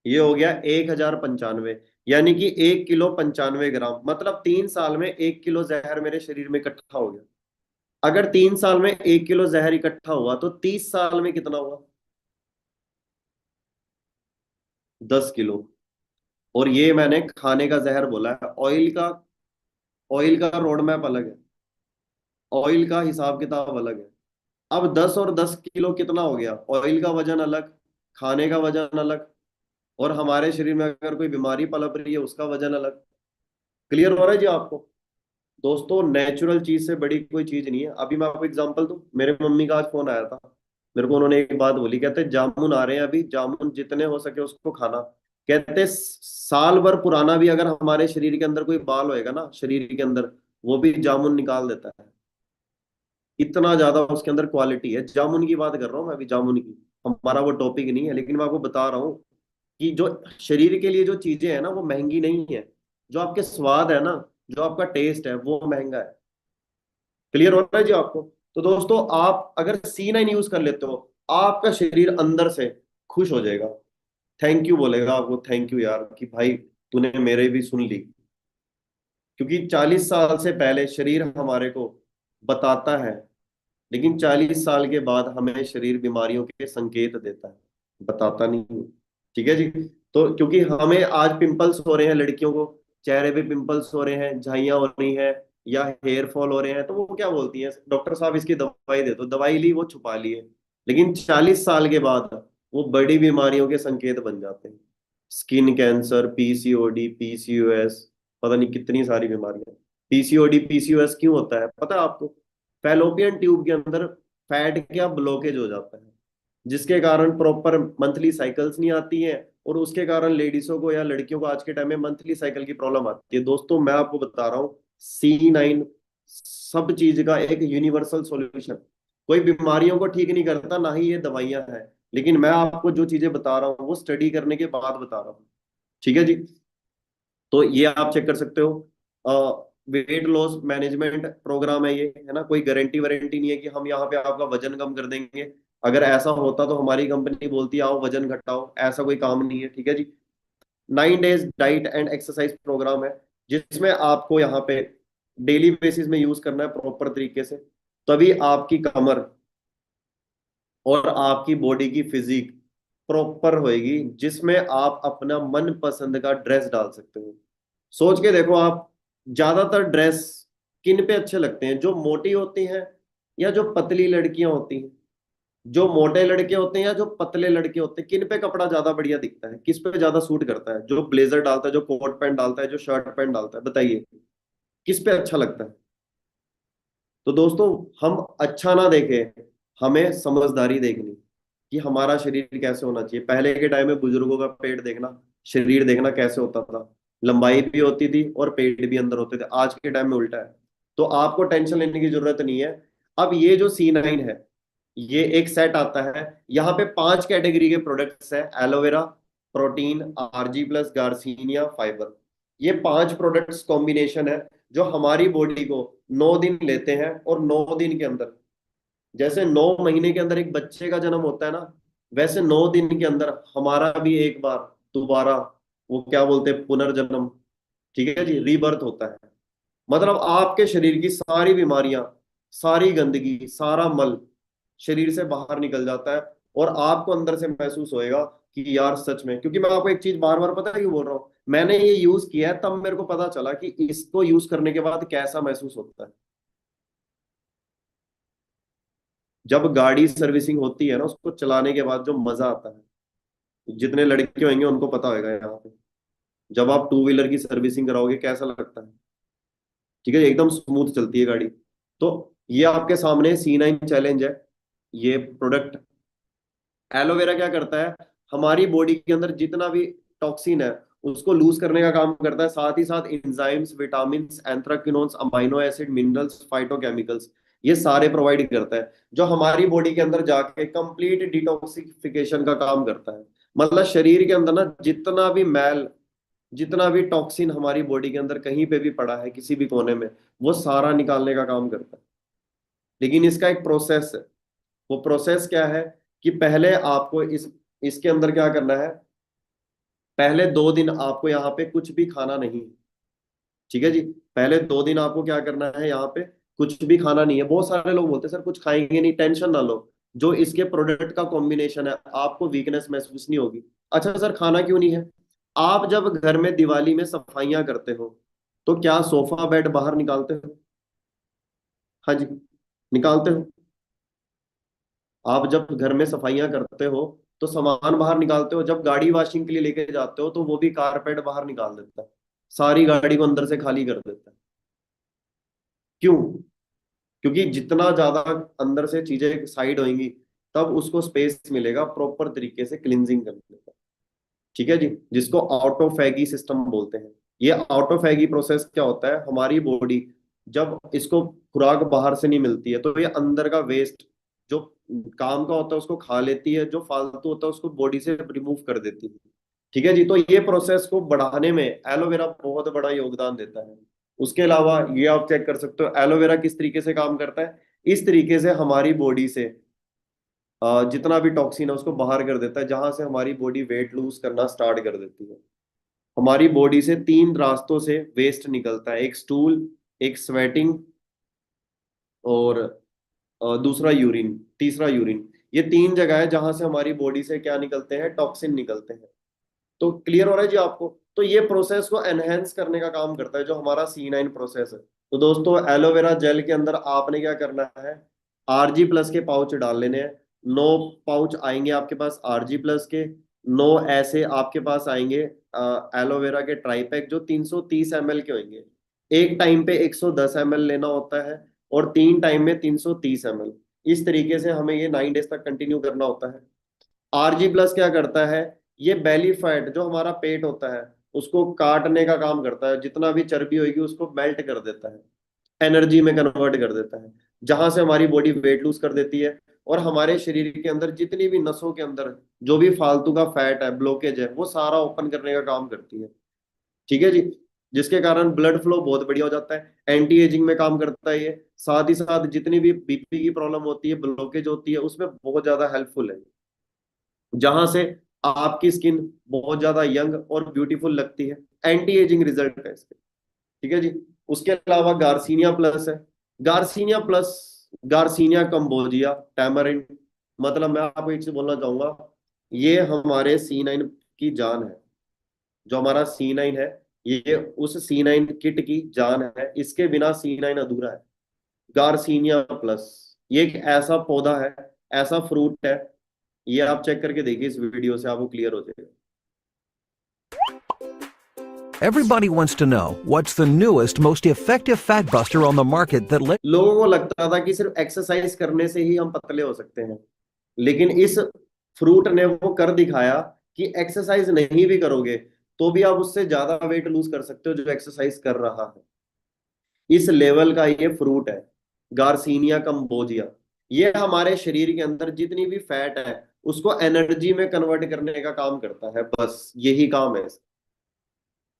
ये हो गया 1095। यानी कि 1 किलो 95 ग्राम, मतलब 3 साल में 1 किलो जहर मेरे शरीर में इकट्ठा हो गया। अगर 3 साल में 1 किलो जहर इकट्ठा हुआ, तो 30 साल में कितना हुआ? 10 किलो। और ये मैंने खाने का जहर बोला है। ऑयल का रोड मैप अलग है, ऑयल का हिसाब किताब अलग है। अब 10 और 10 किलो कितना हो गया? ऑयल का वजन अलग, खाने का वजन अलग, और हमारे शरीर में अगर कोई बीमारी पलप रही है उसका वजन अलग। क्लियर हो रहा है जी आपको? दोस्तों, नेचुरल चीज से बड़ी कोई चीज नहीं है। अभी मैं आपको एग्जांपल दूं, मेरे मम्मी का आज फोन आया था, मेरे को उन्होंने एक बात बोली, कहते जामुन आ रहे हैं अभी, जामुन जितने हो सके उसको खाना। कहते साल भर पुराना भी अगर हमारे शरीर के अंदर कोई बाल होएगा ना, शरीर के अंदर, वो भी जामुन निकाल देता है। इतना ज्यादा उसके अंदर क्वालिटी है। जामुन की बात कर रहा हूँ मैं अभी, जामुन की। हमारा वो टॉपिक नहीं है, लेकिन मैं आपको बता रहा हूँ कि जो शरीर के लिए जो चीजें हैं ना, वो महंगी नहीं है। जो आपके स्वाद है ना, जो आपका टेस्ट है, वो महंगा है। क्लियर हो रहा है जी आपको? तो दोस्तों, आप अगर C9 यूज कर लेते हो, आपका शरीर अंदर से खुश हो जाएगा, थैंक यू बोलेगा आपको, थैंक यू यार कि भाई तूने मेरे भी सुन ली। क्योंकि 40 साल से पहले शरीर हमारे को बताता है, लेकिन 40 साल के बाद हमें शरीर बीमारियों के संकेत देता है, बताता नहीं है। ठीक है जी? तो क्योंकि हमें आज पिंपल्स हो रहे हैं, लड़कियों को चेहरे पे पिंपल्स हो रहे हैं, झाइयां हो रही हैं, या हेयर फॉल हो रहे हैं, तो वो क्या बोलती हैं, डॉक्टर साहब इसकी दवाई दे दो। दवाई ली, वो छुपा लिए। लेकिन 40 साल के बाद वो बड़ी बीमारियों के संकेत बन जाते हैं। स्किन कैंसर, पीसीओडी, पीसीओएस, पता नहीं कितनी सारी बीमारियां। पीसीओडी पीसीओएस क्यों होता है पता है आपको? फैलोपियन ट्यूब के अंदर फैट का ब्लॉकेज हो जाता है, जिसके कारण प्रॉपर मंथली साइकिल्स नहीं आती हैं, और उसके कारण लेडीजों को या लड़कियों को आज के टाइम में मंथली साइकिल की प्रॉब्लम आती है। दोस्तों, मैं आपको बता रहा हूँ, C9 सब चीज का एक यूनिवर्सल सॉल्यूशन। कोई बीमारियों को ठीक नहीं करता, ना ही ये दवाइयां हैं। लेकिन मैं आपको जो चीजें बता रहा हूँ वो स्टडी करने के बाद बता रहा हूँ। ठीक है जी? तो ये आप चेक कर सकते हो। वेट लॉस मैनेजमेंट प्रोग्राम है ये, है ना? कोई गारंटी वारंटी नहीं है कि हम यहाँ पे आपका वजन कम कर देंगे। अगर ऐसा होता तो हमारी कंपनी बोलती आओ वजन घटाओ, ऐसा कोई काम नहीं है। ठीक है जी? 9 days diet and exercise program है, जिसमें आपको यहाँ पे डेली बेसिस में यूज करना है प्रॉपर तरीके से, तभी आपकी कमर और आपकी बॉडी की फिजिक प्रॉपर होएगी, जिसमें आप अपना मन पसंद का ड्रेस डाल सकते हो। सोच के देखो आप, ज्यादातर ड्रेस किन पे अच्छे लगते हैं? जो मोटी होती हैं या जो पतली लड़कियां होती हैं? जो मोटे लड़के होते हैं या जो पतले लड़के होते हैं, किन पे कपड़ा ज्यादा बढ़िया दिखता है? किस पे ज्यादा सूट करता है? जो ब्लेजर डालता है, जो कोट पैंट डालता है, जो शर्ट पैंट डालता है, बताइए किस पे अच्छा लगता है? तो दोस्तों, हम अच्छा ना देखें, हमें समझदारी देखनी कि हमारा शरीर कैसे होना चाहिए। पहले के टाइम में बुजुर्गों का पेट देखना, शरीर देखना कैसे होता था, लंबाई भी होती थी और पेट भी अंदर होते थे। आज के टाइम में उल्टा है। तो आपको टेंशन लेने की जरूरत नहीं है। अब ये जो C9 है, ये एक सेट आता है, यहाँ पे 5 कैटेगरी के प्रोडक्ट्स है: aloe vera, protein, RG+, garcinia, fibre. ये 5 प्रोडक्ट्स कॉम्बिनेशन है, जो हमारी बॉडी को 9 दिन लेते हैं, और 9 दिन के अंदर, जैसे 9 महीने के अंदर एक बच्चे का जन्म होता है ना, वैसे 9 दिन के अंदर हमारा भी एक बार दोबारा, वो क्या बोलते हैं, पुनर्जन्म, ठीक है जी, रीबर्थ होता है। मतलब आपके शरीर की सारी बीमारियां, सारी गंदगी, सारा मल शरीर से बाहर निकल जाता है, और आपको अंदर से महसूस होएगा कि यार सच में, क्योंकि मैं आपको एक चीज बार बार, पता है क्यों बोल रहा हूं, मैंने ये यूज किया है, तब मेरे को पता चला कि इसको यूज करने के बाद कैसा महसूस होता है। जब गाड़ी सर्विसिंग होती है ना, उसको चलाने के बाद जो मजा आता है, जितने लड़के होंगे उनको पता होगा यहाँ पे, जब आप टू व्हीलर की सर्विसिंग कराओगे कैसा लगता है, ठीक है, एकदम स्मूथ चलती है गाड़ी। तो ये आपके सामने C9 चैलेंज है, ये प्रोडक्ट। एलोवेरा क्या करता है, हमारी बॉडी के अंदर जितना भी टॉक्सिन है उसको लूज करने का काम करता है, साथ ही साथ enzymes, vitamin, anthraquinones, amino acid, minerals, phytochemicals, ये सारे प्रोवाइड करता है, जो हमारी बॉडी के अंदर जाके कंप्लीट डिटॉक्सिफिकेशन का काम करता है। मतलब शरीर के अंदर ना जितना भी मैल, जितना भी टॉक्सिन हमारी बॉडी के अंदर कहीं पे भी पड़ा है किसी भी कोने में, वो सारा निकालने का काम करता है। लेकिन इसका एक प्रोसेस है। वो प्रोसेस क्या है, कि पहले आपको इसके अंदर क्या करना है, पहले 2 दिन आपको यहाँ पे कुछ भी खाना नहीं है, ठीक है जी। पहले 2 दिन आपको क्या करना है, यहाँ पे कुछ भी खाना नहीं है। बहुत सारे लोग बोलते हैं सर कुछ खाएंगे नहीं, टेंशन ना लो, जो इसके प्रोडक्ट का कॉम्बिनेशन है आपको वीकनेस महसूस नहीं होगी। अच्छा सर खाना क्यों नहीं है, आप जब घर में दिवाली में सफाइयां करते हो, तो क्या सोफा बेड बाहर निकालते हो? हाँ जी, निकालते हो। आप जब घर में सफाइयां करते हो तो सामान बाहर निकालते हो, जब गाड़ी वॉशिंग के लिए लेके जाते हो तो वो भी कारपेट बाहर निकाल देता है, सारी गाड़ी को अंदर से खाली कर देता है। क्यों? क्योंकि जितना ज्यादा अंदर से चीजें साइड होंगी, तब उसको स्पेस मिलेगा प्रॉपर तरीके से क्लिनजिंग करने का, ठीक है जी, जिसको ऑटोफैगी सिस्टम बोलते हैं। ये ऑटोफैगी प्रोसेस क्या होता है, हमारी बॉडी जब इसको खुराक बाहर से नहीं मिलती है, तो ये अंदर का वेस्ट जो काम का होता है उसको खा लेती है, जो फालतू होता है उसको बॉडी से रिमूव कर देती है, ठीक है जी। तो ये प्रोसेस को बढ़ाने में एलोवेरा बहुत बड़ा योगदान देता है। उसके अलावा ये आप चेक कर सकते हो एलोवेरा किस तरीके से काम करता है, इस तरीके से हमारी बॉडी से जितना भी टॉक्सिन है उसको बाहर कर देता है, जहां से हमारी बॉडी वेट लूज करना स्टार्ट कर देती है। हमारी बॉडी से 3 रास्तों से वेस्ट निकलता है, एक स्टूल, एक स्वेटिंग, और दूसरा यूरिन, तीसरा यूरिन। ये 3 जगह है जहां से हमारी बॉडी से क्या निकलते हैं, टॉक्सिन निकलते हैं। तो क्लियर हो रहा है जी आपको? तो ये प्रोसेस को एनहेंस करने का काम करता है जो हमारा C9 प्रोसेस है। तो दोस्तों एलोवेरा जेल के अंदर आपने क्या करना है, RG+ के पाउच डाल लेने हैं। 9 पाउच आएंगे आपके पास RG+ के, 9 ऐसे आपके पास आएंगे एलोवेरा के ट्राईपैक जो 330 ml के होंगे। एक टाइम पे 110 ml लेना होता है, और 3 टाइम में 330 ml। इस तरीके से हमें ये 9 डेज तक कंटिन्यू करना होता है। RG+ क्या करता है, ये बेली फैट जो हमारा पेट होता है उसको काटने का काम करता है, जितना भी चर्बी होगी उसको मेल्ट कर देता है, एनर्जी में कन्वर्ट कर देता है, जहां से हमारी बॉडी वेट लूज कर देती है, और हमारे शरीर के अंदर जितनी भी नसों के अंदर जो भी फालतू का फैट है, ब्लॉकेज है, वो सारा ओपन करने का काम करती है, ठीक है जी। जिसके कारण ब्लड फ्लो बहुत बढ़िया हो जाता है, एंटी एजिंग में काम करता है ये। साथ ही साथ जितनी भी बीपी की प्रॉब्लम होती है, ब्लॉकेज होती है, उसमें बहुत ज्यादा हेल्पफुल है, जहां से आपकी स्किन बहुत ज्यादा यंग और ब्यूटीफुल लगती है। एंटी एजिंग रिजल्ट है इसके, ठीक है जी। उसके अलावा गार्सिनिया प्लस है। Garcinia plus, garcinia cambogia tamarind, मतलब मैं आपको एक चीज बोलना चाहूंगा, ये हमारे C9 की जान है। जो हमारा C9 है, ये उस C9 किट की जान है, इसके बिना C9 अधूरा है। गार्सिनिया प्लस, ये एक ऐसा पौधा है, ऐसा फ्रूट है, ये आप चेक करके देखिए, इस वीडियो से आपको क्लियर हो जाएगा। Everybody wants to know what's the newest, most effective fat buster on the market that लोगों को लगता था कि सिर्फ एक्सरसाइज करने से ही हम पतले हो सकते हैं, लेकिन इस फ्रूट ने वो कर दिखाया कि एक्सरसाइज नहीं भी करोगे तो भी आप उससे ज्यादा वेट लूज कर सकते हो जो एक्सरसाइज कर रहा है। इस लेवल का ये फ्रूट है, गार्सिनिया कंबोजिया। ये हमारे शरीर के अंदर जितनी भी फैट है उसको एनर्जी में कन्वर्ट करने का काम करता है, बस यही काम है इसका।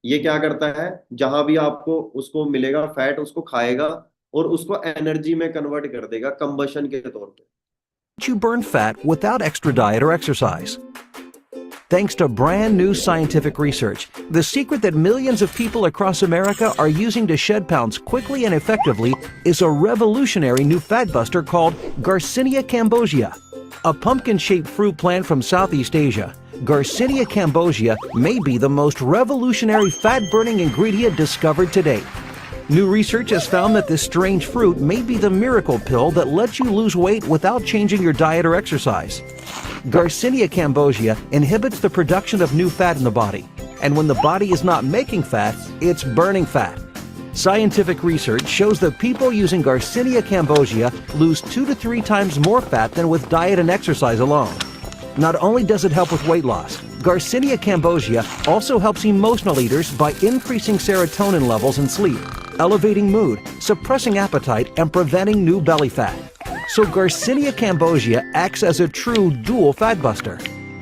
ये क्या करता है, जहां भी आपको उसको मिलेगा फैट, उसको खाएगा और उसको एनर्जी में कन्वर्ट कर देगा कंबशन के तौर पे। You burn fat without extra diet or exercise. Thanks to brand new scientific research, the secret that millions of people across America are using to shed pounds quickly and effectively is a revolutionary new fat buster called Garcinia cambogia. A pumpkin-shaped fruit plant from Southeast Asia, Garcinia cambogia may be the most revolutionary fat-burning ingredient discovered to date. New research has found that this strange fruit may be the miracle pill that lets you lose weight without changing your diet or exercise. Garcinia cambogia inhibits the production of new fat in the body, and when the body is not making fat, it's burning fat. Scientific research shows that people using Garcinia cambogia lose 2 to 3 times more fat than with diet and exercise alone. Not only does it help with weight loss, Garcinia cambogia also helps emotional eaters by increasing serotonin levels in sleep, elevating mood, suppressing appetite, and preventing new belly fat. So Garcinia cambogia acts as a true dual fat buster.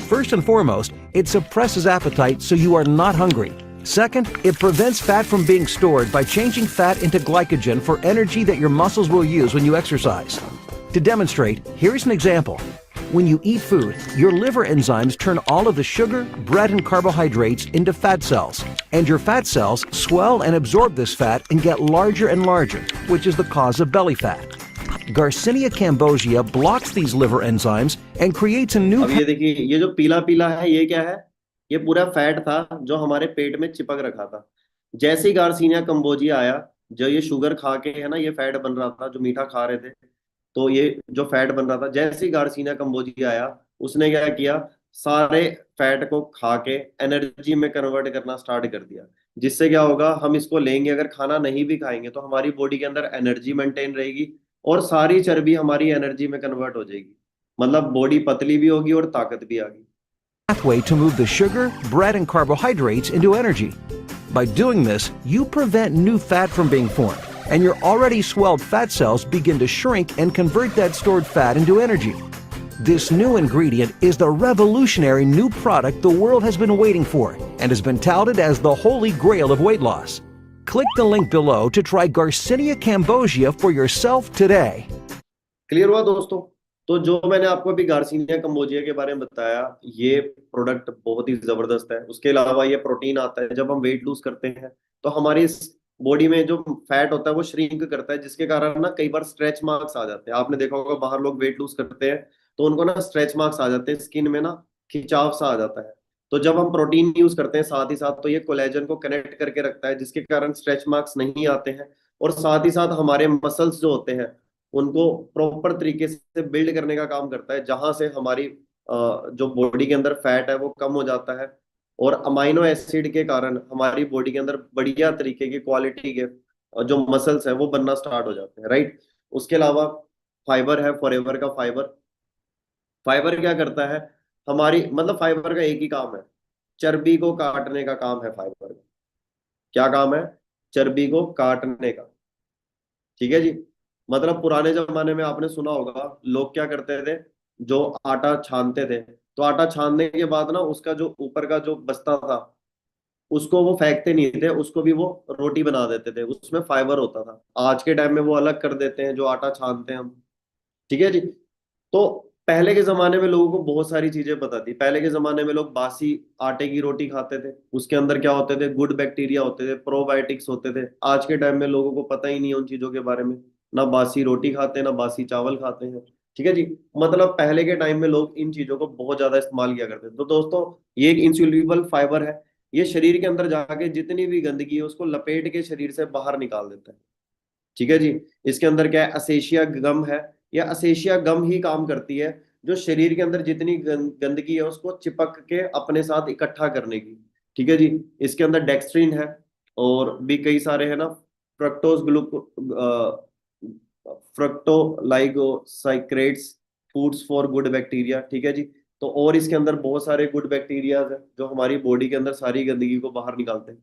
First and foremost, it suppresses appetite so you are not hungry. Second, it prevents fat from being stored by changing fat into glycogen for energy that your muscles will use when you exercise. To demonstrate, here's an example. When you eat food, your liver enzymes turn all of the sugar, bread, and carbohydrates into fat cells, and your fat cells swell and absorb this fat and get larger and larger, which is the cause of belly fat. Garcinia cambogia blocks these liver enzymes and creates a new अब ये देखिए, ये जो पीला पीला है ये क्या है, ये पूरा फैट था जो हमारे पेट में चिपक रखा था। जैसे ही गार्सिनिया कंबोजिया आया, जो ये शुगर खा के है ना, ये फैट बन रहा था, जो मीठा खा रहे थे, तो ये जो फैट बन रहा था, जैसे ही गार्सिनिया कंबोजिया आया, उसने क्या किया, सारे फैट को खा के एनर्जी में कन्वर्ट करना स्टार्ट कर दिया। जिससे क्या होगा, हम इसको लेंगे, अगर खाना नहीं भी खाएंगे तो हमारी बॉडी के अंदर एनर्जी मेंटेन रहेगी और सारी चर्बी हमारी एनर्जी में कन्वर्ट हो जाएगी। मतलब बॉडी पतली भी होगी और ताकत भी आ गई। pathway to move the sugar, bread, and carbohydrates into energy. By doing this, you prevent new fat from being formed, and your already swelled fat cells begin to shrink and convert that stored fat into energy. This new ingredient is the revolutionary new product the world has been waiting for and has been touted as the holy grail of weight loss. Click the link below to try Garcinia cambogia for yourself today. Clear हुआ दोस्तों? तो जो मैंने आपको अभी garcinia cambogia के बारे में बताया, ये प्रोडक्ट बहुत ही जबरदस्त है। उसके अलावा ये प्रोटीन आता है, जब हम वेट लूज करते हैं तो हमारी बॉडी में जो फैट होता है वो श्रिंक करता है, जिसके कारण ना कई बार स्ट्रेच मार्क्स आ जाते हैं। आपने देखा होगा बाहर लोग वेट लूज करते हैं तो उनको ना स्ट्रेच मार्क्स आ जाते हैं, स्किन में ना खिंचाव सा आ जाता है। तो जब हम प्रोटीन यूज करते हैं साथ ही साथ, तो ये कोलेजन को कनेक्ट करके रखता है, जिसके कारण स्ट्रेच मार्क्स नहीं आते हैं। और साथ ही साथ हमारे मसल्स जो होते हैं उनको प्रॉपर तरीके से बिल्ड करने का काम करता है, जहां से हमारी जो बॉडी के अंदर फैट है वो कम हो जाता है और अमाइनो एसिड के कारण हमारी बॉडी के अंदर बढ़िया तरीके की क्वालिटी के जो मसल्स है वो बनना स्टार्ट हो जाते हैं, राइट। उसके अलावा फाइबर है, फॉरएवर का फाइबर। फाइबर क्या करता है, हमारी मतलब फाइबर का एक ही काम है, चर्बी को काटने का काम है फाइबर का। क्या काम है? चर्बी को काटने का। ठीक है जी। मतलब पुराने जमाने में आपने सुना होगा लोग क्या करते थे, जो आटा छानते थे, तो आटा छानने के बाद ना उसका जो ऊपर का जो बचता था उसको वो फेंकते नहीं थे, उसको भी वो रोटी बना देते थे, उसमें फाइबर होता था। आज के टाइम में वो अलग कर देते हैं जो आटा छानते हैं हम। ठीक है जी। तो पहले के जमाने में लोगों को बहुत सारी चीजें पता थी। पहले के जमाने में लोग बासी आटे की रोटी खाते थे, उसके अंदर क्या होते थे, गुड बैक्टीरिया होते थे, प्रोबायोटिक्स होते थे। आज के टाइम में लोगों को पता ही नहीं है उन चीजों के बारे में, ना बासी रोटी खाते हैं ना बासी चावल खाते हैं। ठीक है जी। मतलब पहले के टाइम में लोग इन चीजों को बहुत ज्यादा इस्तेमाल किया करते थे। तो दोस्तों ये एक इंसोल्यूबल फाइबर है, ये शरीर के अंदर जाके जितनी भी गंदगी है उसको लपेट के शरीर से बाहर निकाल देता है। ठीक है जी। इसके अंदर क्या है, असेशिया गम है, या असेशिया गम ही काम करती है जो शरीर के अंदर जितनी गंदगी है उसको चिपक के अपने साथ इकट्ठा करने की। ठीक है जी। इसके अंदर डेक्स्ट्रीन है और भी कई सारे है ना, fructose gluco fructooligosaccharides, foods for good bacteria. ठीक है जी। तो और इसके अंदर बहुत सारे गुड बैक्टीरिया है जो हमारी बॉडी के अंदर सारी गंदगी को बाहर निकालते हैं।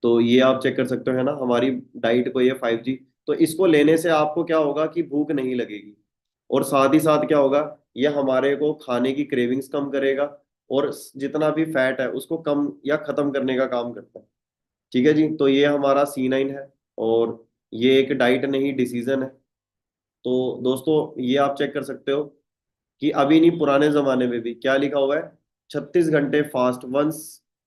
तो ये आप चेक कर सकते हो है ना हमारी डाइट को, ये 5G। तो इसको लेने से आपको क्या होगा कि भूख नहीं लगेगी, और साथ ही साथ क्या होगा, ये हमारे को खाने की क्रेविंग्स कम करेगा, और जितना भी फैट है उसको कम या खत्म करने का काम करता है। ठीक है जी, तो ये हमारा C9 है, और ये एक डाइट नहीं डिसीजन है। तो दोस्तों ये आप चेक कर सकते हो कि अभी नहीं, पुराने जमाने में भी क्या लिखा हुआ है, 36 घंटे fast once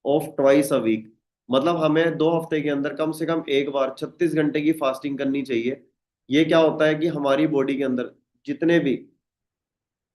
of twice a week. मतलब हमें 2 हफ्ते के अंदर कम से कम एक बार 36 घंटे की फास्टिंग करनी चाहिए। ये क्या होता है कि हमारी बॉडी के अंदर जितने भी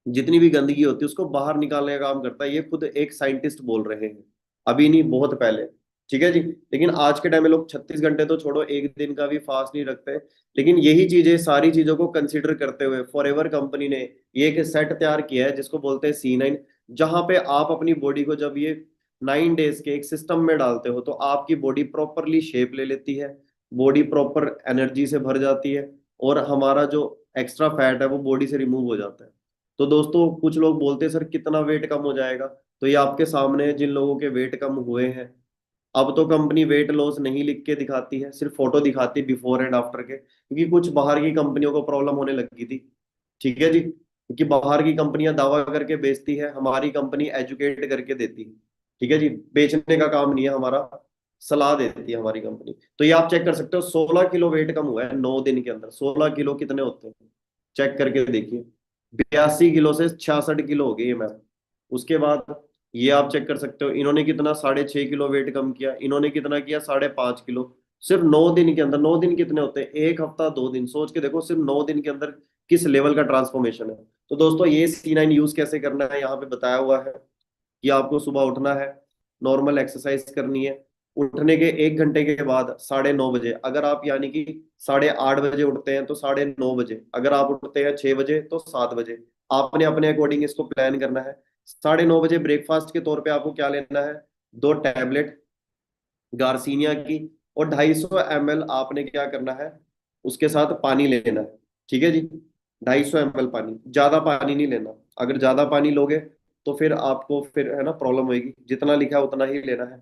जितनी भी गंदगी होती है उसको बाहर निकालने का काम करता है। ये खुद एक साइंटिस्ट बोल रहे हैं, अभी नहीं बहुत पहले। ठीक है जी। लेकिन आज के टाइम में लोग 36 घंटे तो छोड़ो, एक दिन का भी फास्ट नहीं रखते। लेकिन यही चीजें, सारी चीजों को कंसिडर करते हुए फॉरएवर कंपनी ने ये एक सेट तैयार किया है जिसको बोलते हैं C9। जहां पे आप अपनी बॉडी को जब ये 9 डेज के एक सिस्टम में डालते हो तो आपकी बॉडी प्रॉपरली शेप ले लेती है, बॉडी प्रॉपर एनर्जी से भर जाती है, और हमारा जो एक्स्ट्रा फैट है वो बॉडी से रिमूव हो जाता है। तो दोस्तों कुछ लोग बोलते हैं सर कितना वेट कम हो जाएगा, तो ये आपके सामने है जिन लोगों के वेट कम हुए हैं। अब तो कंपनी वेट लॉस नहीं लिख के दिखाती है, सिर्फ फोटो दिखाती है बिफोर एंड आफ्टर के, क्योंकि कुछ बाहर की कंपनियों को प्रॉब्लम होने लगी थी। ठीक है जी, क्योंकि बाहर की कंपनियां दावा करके बेचती है, हमारी कंपनी एजुकेट करके देती है। ठीक है जी, बेचने का काम नहीं है हमारा, सलाह देती है हमारी कंपनी। तो ये आप चेक कर सकते हो, 16 किलो वेट कम हुआ है 9 दिन के अंदर। 16 किलो कितने होते हैं, चेक करके देखिए। 82 किलो से 66 किलो हो गई है मैम। उसके बाद ये आप चेक कर सकते हो, इन्होंने कितना 6.5 किलो वेट कम किया, इन्होंने कितना किया 5.5 किलो, सिर्फ 9 दिन के अंदर। 9 दिन कितने होते हैं, एक हफ्ता 2 दिन, सोच के देखो सिर्फ 9 दिन के अंदर किस लेवल का ट्रांसफॉर्मेशन है। तो दोस्तों ये C9 यूज कैसे करना है यहाँ पे बताया हुआ है, कि आपको सुबह उठना है, नॉर्मल एक्सरसाइज करनी है। उठने के 1 घंटे के बाद 9:30 बजे, अगर आप यानी कि 8:30 बजे उठते हैं तो 9:30 बजे, अगर आप उठते हैं 6 बजे तो 7 बजे, आपने अपने अकॉर्डिंग इसको प्लान करना है। 9:30 बजे ब्रेकफास्ट के तौर पे आपको क्या लेना है, 2 टैबलेट गार्सिनिया की, और 250 ml आपने क्या करना है, उसके साथ पानी लेना है। ठीक है जी, 250 ml पानी, ज्यादा पानी नहीं लेना। अगर ज्यादा पानी लोगे तो फिर आपको फिर है ना प्रॉब्लम होगी, जितना लिखा है उतना ही लेना है।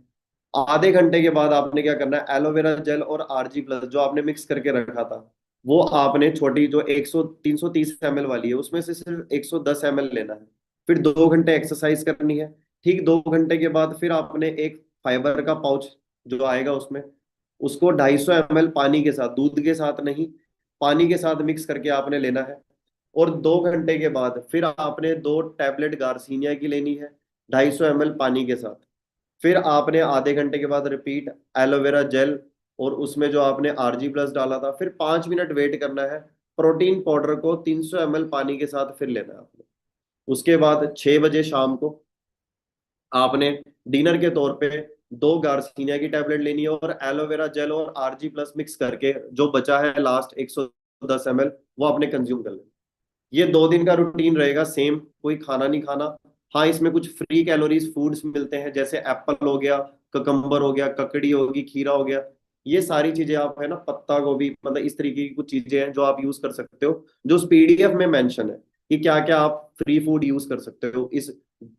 आधे घंटे के बाद आपने क्या करना है, एलोवेरा जेल और RG+ जो आपने मिक्स करके रखा था, वो आपने छोटी जो 330 ml वाली है उसमें से सिर्फ 110 ml लेना है। फिर 2 घंटे एक्सरसाइज करनी है। ठीक 2 घंटे के बाद फिर आपने एक फाइबर का पाउच जो आएगा उसमें, उसको 250 ml पानी के साथ, दूध के साथ नहीं, पानी के साथ मिक्स करके आपने लेना है। और 2 घंटे के बाद फिर आपने 2 टैबलेट गार्सिनिया की लेनी है, 250 ml पानी के साथ। फिर आपने आधे घंटे के बाद रिपीट एलोवेरा जेल, और उसमें जो आपने RG+ डाला था, फिर 5 मिनट वेट करना है। प्रोटीन पाउडर को 300 ml पानी के साथ फिर लेना है आपने। उसके बाद 6 बजे शाम को आपने डिनर के तौर पे 2 गार्सिनिया की टैबलेट लेनी है, और एलोवेरा जेल और RG+ मिक्स करके जो बचा है लास्ट 110 ml, वो आपने कंज्यूम कर लेना। ये 2 दिन का रूटीन रहेगा सेम, कोई खाना नहीं खाना। हाँ, इसमें कुछ फ्री कैलोरीज फूड्स मिलते हैं, जैसे एप्पल हो गया, ककम्बर हो गया, ककड़ी होगी, खीरा हो गया। ये सारी चीजें आप है ना, पत्ता गोभी, मतलब इस तरीके की कुछ चीजें हैं जो आप यूज कर सकते हो, जो उस PDF में मेंशन है कि क्या क्या आप फ्री फूड यूज कर सकते हो इस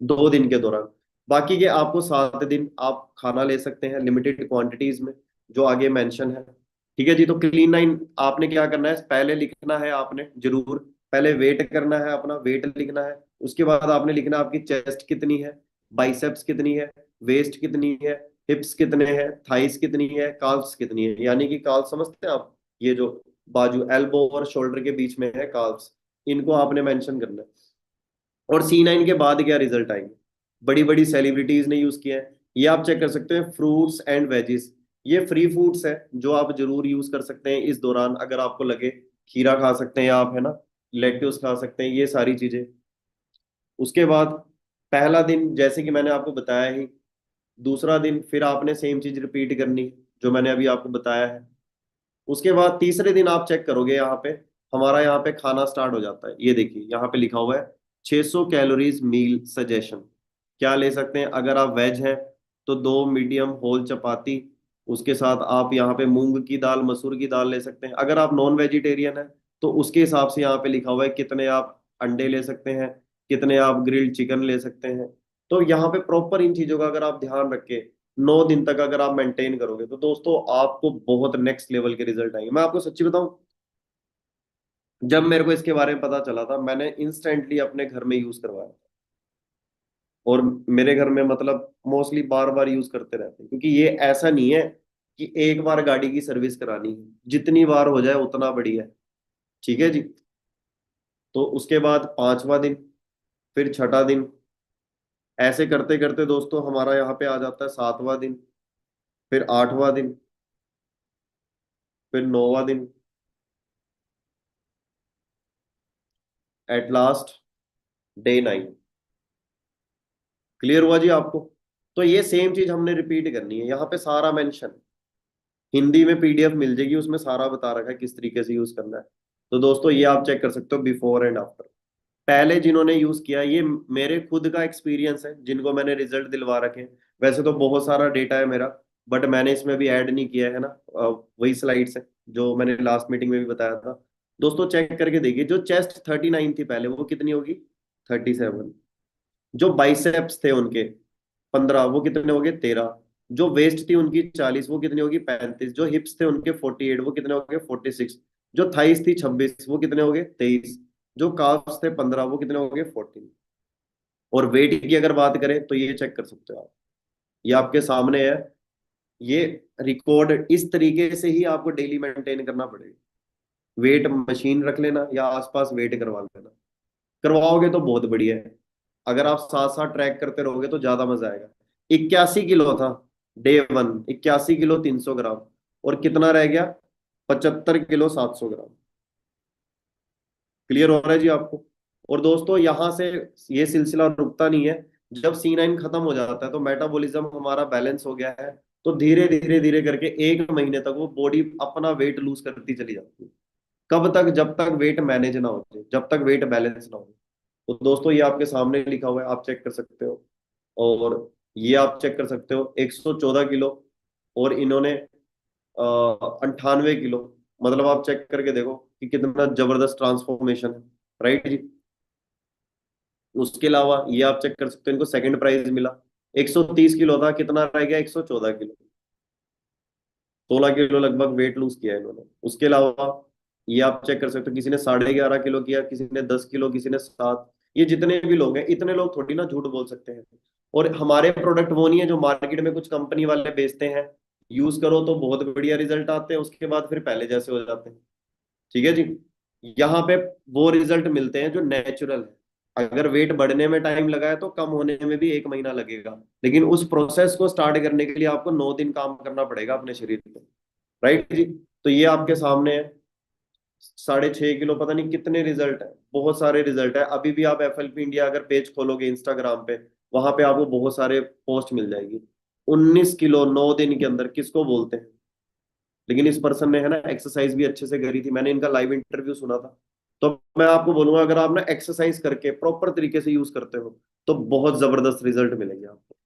2 दिन के दौरान। बाकी के आपको 7 दिन आप खाना ले सकते हैं लिमिटेड क्वांटिटीज में, जो आगे मेंशन है। ठीक है जी, तो क्लीन नाइन आपने क्या करना है, पहले लिखना है आपने जरूर, पहले वेट करना है, अपना वेट लिखना है। उसके बाद आपने लिखना है आपकी चेस्ट कितनी है, बाइसेप्स कितनी है, वेस्ट कितनी है, हिप्स कितने हैं, थाइस कितनी है, काल्व्स कितनी है। यानी कि काल्व समझते हैं आप, ये जो बाजू एल्बो और शोल्डर के बीच में है काल्व्स, इनको आपने मेंशन करना है। और C9 के बाद क्या रिजल्ट आएंगे, बड़ी बड़ी सेलिब्रिटीज ने यूज किया है, ये आप चेक कर सकते हैं। फ्रूट्स एंड वेजिस, ये फ्री फूड्स है जो आप जरूर यूज कर सकते हैं इस दौरान, अगर आपको लगे। खीरा खा सकते हैं आप, है ना, लेट्यूस खा सकते हैं, ये सारी चीजें। उसके बाद पहला दिन जैसे कि मैंने आपको बताया ही, दूसरा दिन फिर आपने सेम चीज रिपीट करनी जो मैंने अभी आपको बताया है। उसके बाद तीसरे दिन आप चेक करोगे, यहाँ पे हमारा यहाँ पे खाना स्टार्ट हो जाता है। ये देखिए यहाँ पे लिखा हुआ है 600 कैलोरीज मील सजेशन। क्या ले सकते हैं, अगर आप वेज हैं तो 2 मीडियम होल चपाती, उसके साथ आप यहाँ पे मूंग की दाल, मसूर की दाल ले सकते हैं। अगर आप नॉन वेजिटेरियन हैं तो उसके हिसाब से यहाँ पे लिखा हुआ है कितने आप अंडे ले सकते हैं, कितने आप ग्रिल्ड चिकन ले सकते हैं। तो यहाँ पे प्रॉपर इन चीजों का अगर आप ध्यान रख के 9 दिन तक अगर आप मेंटेन करोगे तो दोस्तों आपको बहुत नेक्स्ट लेवल के रिजल्ट आएंगे। मैं आपको सच्ची बताऊं, जब मेरे को इसके बारे में पता चला था मैंने इंस्टेंटली अपने घर में यूज करवाया। और मेरे घर में मतलब मोस्टली बार बार यूज करते रहते हैं, क्योंकि ये ऐसा नहीं है कि एक बार गाड़ी की सर्विस करानी है, जितनी बार हो जाए उतना बढ़िया है। ठीक है जी। तो उसके बाद पांचवा दिन, फिर छठा दिन, ऐसे करते करते दोस्तों हमारा यहाँ पे आ जाता है सातवां दिन, फिर आठवां दिन, फिर नौवां दिन, एट लास्ट डे 9। क्लियर हुआ जी आपको? तो ये सेम चीज हमने रिपीट करनी है, यहाँ पे सारा मेंशन, हिंदी में पीडीएफ मिल जाएगी, उसमें सारा बता रखा है किस तरीके से यूज करना है। तो दोस्तों ये आप चेक कर सकते हो बिफोर एंड आफ्टर। पहले जिन्होंने यूज किया, ये मेरे खुद का एक्सपीरियंस है, जिनको मैंने रिजल्ट दिलवा रखे हैं। वैसे तो बहुत सारा डेटा है मेरा, बट मैंने इसमें भी ऐड नहीं किया है ना। वही स्लाइड्स है जो मैंने लास्ट मीटिंग में भी बताया था। दोस्तों चेक करके देखिए, जो चेस्ट 39 थी पहले, वो कितनी होगी? 37। जो बाइसेप्स थे उनके 15, वो कितने हो गए? 13। जो वेस्ट थी उनकी 40, वो कितनी होगी? 35। जो हिप्स थे उनके 48, वो कितने हो गए? 46। जो थाइस थी 26, वो कितने हो गए? 23। जो काफ्स थे 15, वो कितने हो गए? 14। और वेट की अगर बात करें तो ये चेक कर सकते हो आप, ये आपके सामने है। ये रिकॉर्ड इस तरीके से ही आपको डेली मेंटेन करना पड़ेगा। वेट मशीन रख लेना या आसपास वेट करवा लेना, करवाओगे तो बहुत बढ़िया है। अगर आप साथ साथ ट्रैक करते रहोगे तो ज्यादा मजा आएगा। 81 किलो था डे 1, 81 किलो 300 ग्राम, और कितना रह गया? 75 किलो 700 ग्राम। क्लियर हो रहा है जी आपको? और दोस्तों यहां से ये सिलसिला रुकता नहीं है। जब C9 खत्म हो जाता है तो मेटाबॉलिज्म हमारा बैलेंस हो गया है, तो धीरे धीरे धीरे करके 1 महीने तक वो बॉडी अपना वेट लूज करती चली जाती है। कब तक? जब तक वेट मैनेज ना हो जाए, जब तक वेट बैलेंस ना हो। तो दोस्तों ये आपके सामने लिखा हुआ है, आप चेक कर सकते हो। और ये आप चेक कर सकते हो 114 किलो, और इन्होंने 98 किलो। मतलब आप चेक करके देखो कि कितना जबरदस्त ट्रांसफॉर्मेशन है। राइट जी। उसके अलावा ये आप चेक कर सकते हो, इनको सेकंड प्राइज मिला। 130 किलो था, कितना रह गया? 114 किलो। 16 किलो लगभग वेट लूज किया है इन्होंने। उसके अलावा ये आप चेक कर सकते हो, किसी ने 11.5 किलो किया, किसी ने 10 किलो, किसी ने 7। ये जितने भी लोग हैं, इतने लोग थोड़ी ना झूठ बोल सकते हैं। और हमारे प्रोडक्ट वो नहीं है जो मार्केट में कुछ कंपनी वाले बेचते हैं, यूज करो तो बहुत बढ़िया रिजल्ट आते हैं, उसके बाद फिर पहले जैसे हो जाते हैं। ठीक है जी। यहाँ पे वो रिजल्ट मिलते हैं जो नेचुरल है। अगर वेट बढ़ने में टाइम लगा है तो कम होने में भी 1 महीना लगेगा, लेकिन उस प्रोसेस को स्टार्ट करने के लिए आपको 9 दिन काम करना पड़ेगा अपने शरीर पे। राइट जी। तो ये आपके सामने है, 6.5 किलो, पता नहीं कितने रिजल्ट है, बहुत सारे रिजल्ट है। अभी भी आप FLP इंडिया अगर पेज खोलोगे इंस्टाग्राम पे, वहां पे आपको बहुत सारे पोस्ट मिल जाएगी। 19 किलो 9 दिन के अंदर किसको बोलते हैं? लेकिन इस पर्सन ने है ना एक्सरसाइज भी अच्छे से करी थी, मैंने इनका लाइव इंटरव्यू सुना था। तो मैं आपको बोलूंगा, अगर आप ना एक्सरसाइज करके प्रॉपर तरीके से यूज करते हो तो बहुत जबरदस्त रिजल्ट मिलेंगे आपको।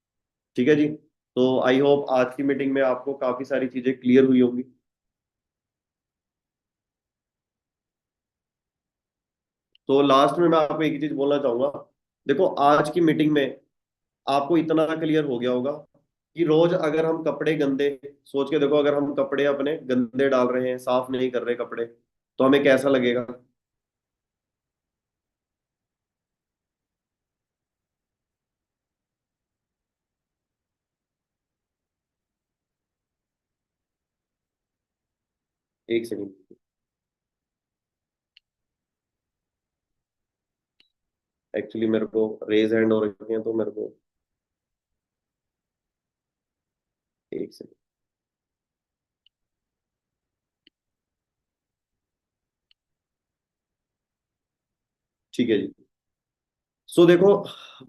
ठीक है जी। तो आई होप आज की मीटिंग में आपको काफी सारी चीजें क्लियर हुई होंगी। तो लास्ट में मैं आपको एक ही चीज बोलना चाहूंगा। देखो आज की मीटिंग में आपको इतना क्लियर हो गया होगा कि रोज अगर हम कपड़े गंदे, सोच के देखो, अगर हम कपड़े अपने गंदे डाल रहे हैं, साफ नहीं कर रहे कपड़े, तो हमें कैसा लगेगा? एक सेकंड, एक्चुअली मेरे को रेज हैंड हो रखे हैं तो मेरे को एक सेकंड। ठीक है जी। सो देखो,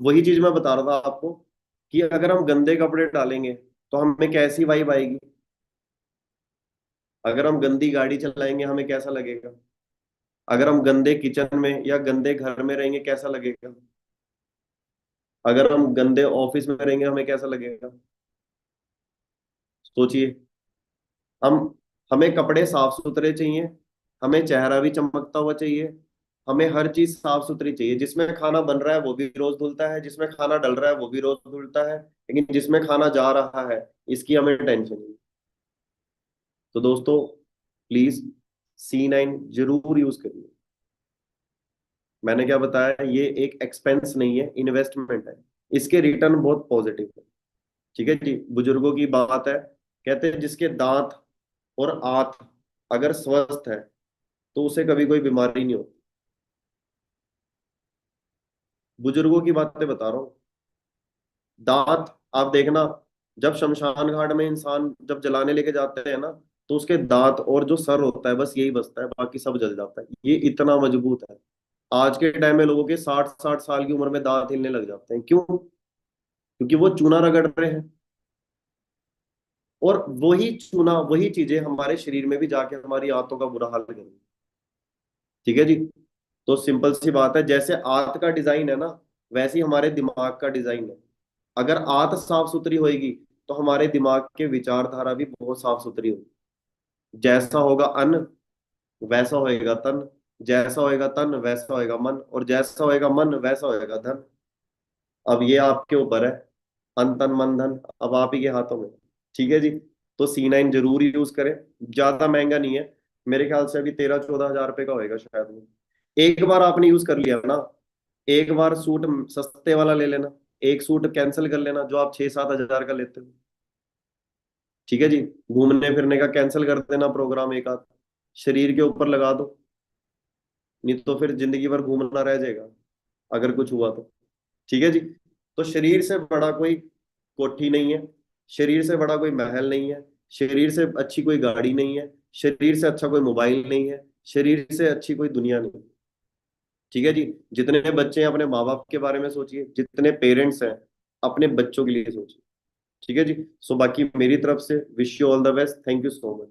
वही चीज मैं बता रहा था आपको कि अगर हम गंदे कपड़े डालेंगे तो हमें कैसी वाइब आएगी? अगर हम गंदी गाड़ी चलाएंगे हमें कैसा लगेगा? अगर हम गंदे किचन में या गंदे घर में रहेंगे कैसा लगेगा? अगर हम गंदे ऑफिस में रहेंगे हमें कैसा लगेगा? सोचिए। हम हमें कपड़े साफ सुथरे चाहिए, हमें चेहरा भी चमकता हुआ चाहिए, हमें हर चीज साफ सुथरी चाहिए। जिसमें खाना बन रहा है वो भी रोज धुलता है, जिसमें खाना डल रहा है वो भी रोज धुलता है, लेकिन जिसमें खाना जा रहा है इसकी हमें टेंशन नहीं। तो दोस्तों प्लीज C9 जरूर यूज करिए। मैंने क्या बताया, ये एक एक्सपेंस नहीं है, इन्वेस्टमेंट है। इसके रिटर्न बहुत पॉजिटिव है। ठीक है जी, बुजुर्गों की बात है, कहते हैं जिसके दांत और आंत अगर स्वस्थ है तो उसे कभी कोई बीमारी नहीं होती। बुजुर्गों की बातें बता रहा हूँ। दांत, आप देखना, जब शमशान घाट में इंसान जब जलाने लेके जाते हैं ना, तो उसके दांत और जो सर होता है बस यही बचता है, बाकी सब जल जाता है। ये इतना मजबूत है। आज के टाइम में लोगों के 60-60 साल की उम्र में दांत हिलने लग जाते हैं, क्यों? क्योंकि वो चूना रगड़ रहे हैं, और वही चूना वही चीजें हमारे शरीर में भी जाके हमारी आंतों का बुरा हाल करेंगी। ठीक है जी। तो सिंपल सी बात है, जैसे आंत का डिजाइन है ना, वैसे ही हमारे दिमाग का डिजाइन है। अगर आंत साफ सुथरी होएगी तो हमारे दिमाग के विचारधारा भी बहुत साफ सुथरी होगी। जैसा होगा अन्न वैसा होएगा तन, जैसा होएगा तन वैसा होएगा मन, और जैसा होएगा मन वैसा होएगा धन। अब ये आपके ऊपर है, अन तन मन धन अब आप ही के हाथों में। ठीक है जी। तो C9 जरूर यूज करें। ज्यादा महंगा नहीं है, मेरे ख्याल से अभी 13-14 हजार रुपए का होएगा शायद वो। एक बार आपने यूज कर लिया ना, एक बार सूट सस्ते वाला ले लेना, एक सूट कैंसिल कर लेना जो आप 6-7 हजार का लेते हो। ठीक है जी। घूमने फिरने का कैंसिल कर देना प्रोग्राम एक आध, शरीर के ऊपर लगा दो, नहीं तो फिर जिंदगी भर घूमना रह जाएगा अगर कुछ हुआ तो। ठीक है जी। तो शरीर से बड़ा कोई कोठी नहीं है, शरीर से बड़ा कोई महल नहीं है, शरीर से अच्छी कोई गाड़ी नहीं है, शरीर से अच्छा कोई मोबाइल नहीं है, शरीर से अच्छी कोई दुनिया नहीं। ठीक है जी। जितने बच्चे हैं अपने माँ बाप के बारे में सोचिए, जितने पेरेंट्स हैं अपने बच्चों के लिए सोचिए। ठीक है जी। सो बाकी मेरी तरफ से wish you all the best, thank you so much.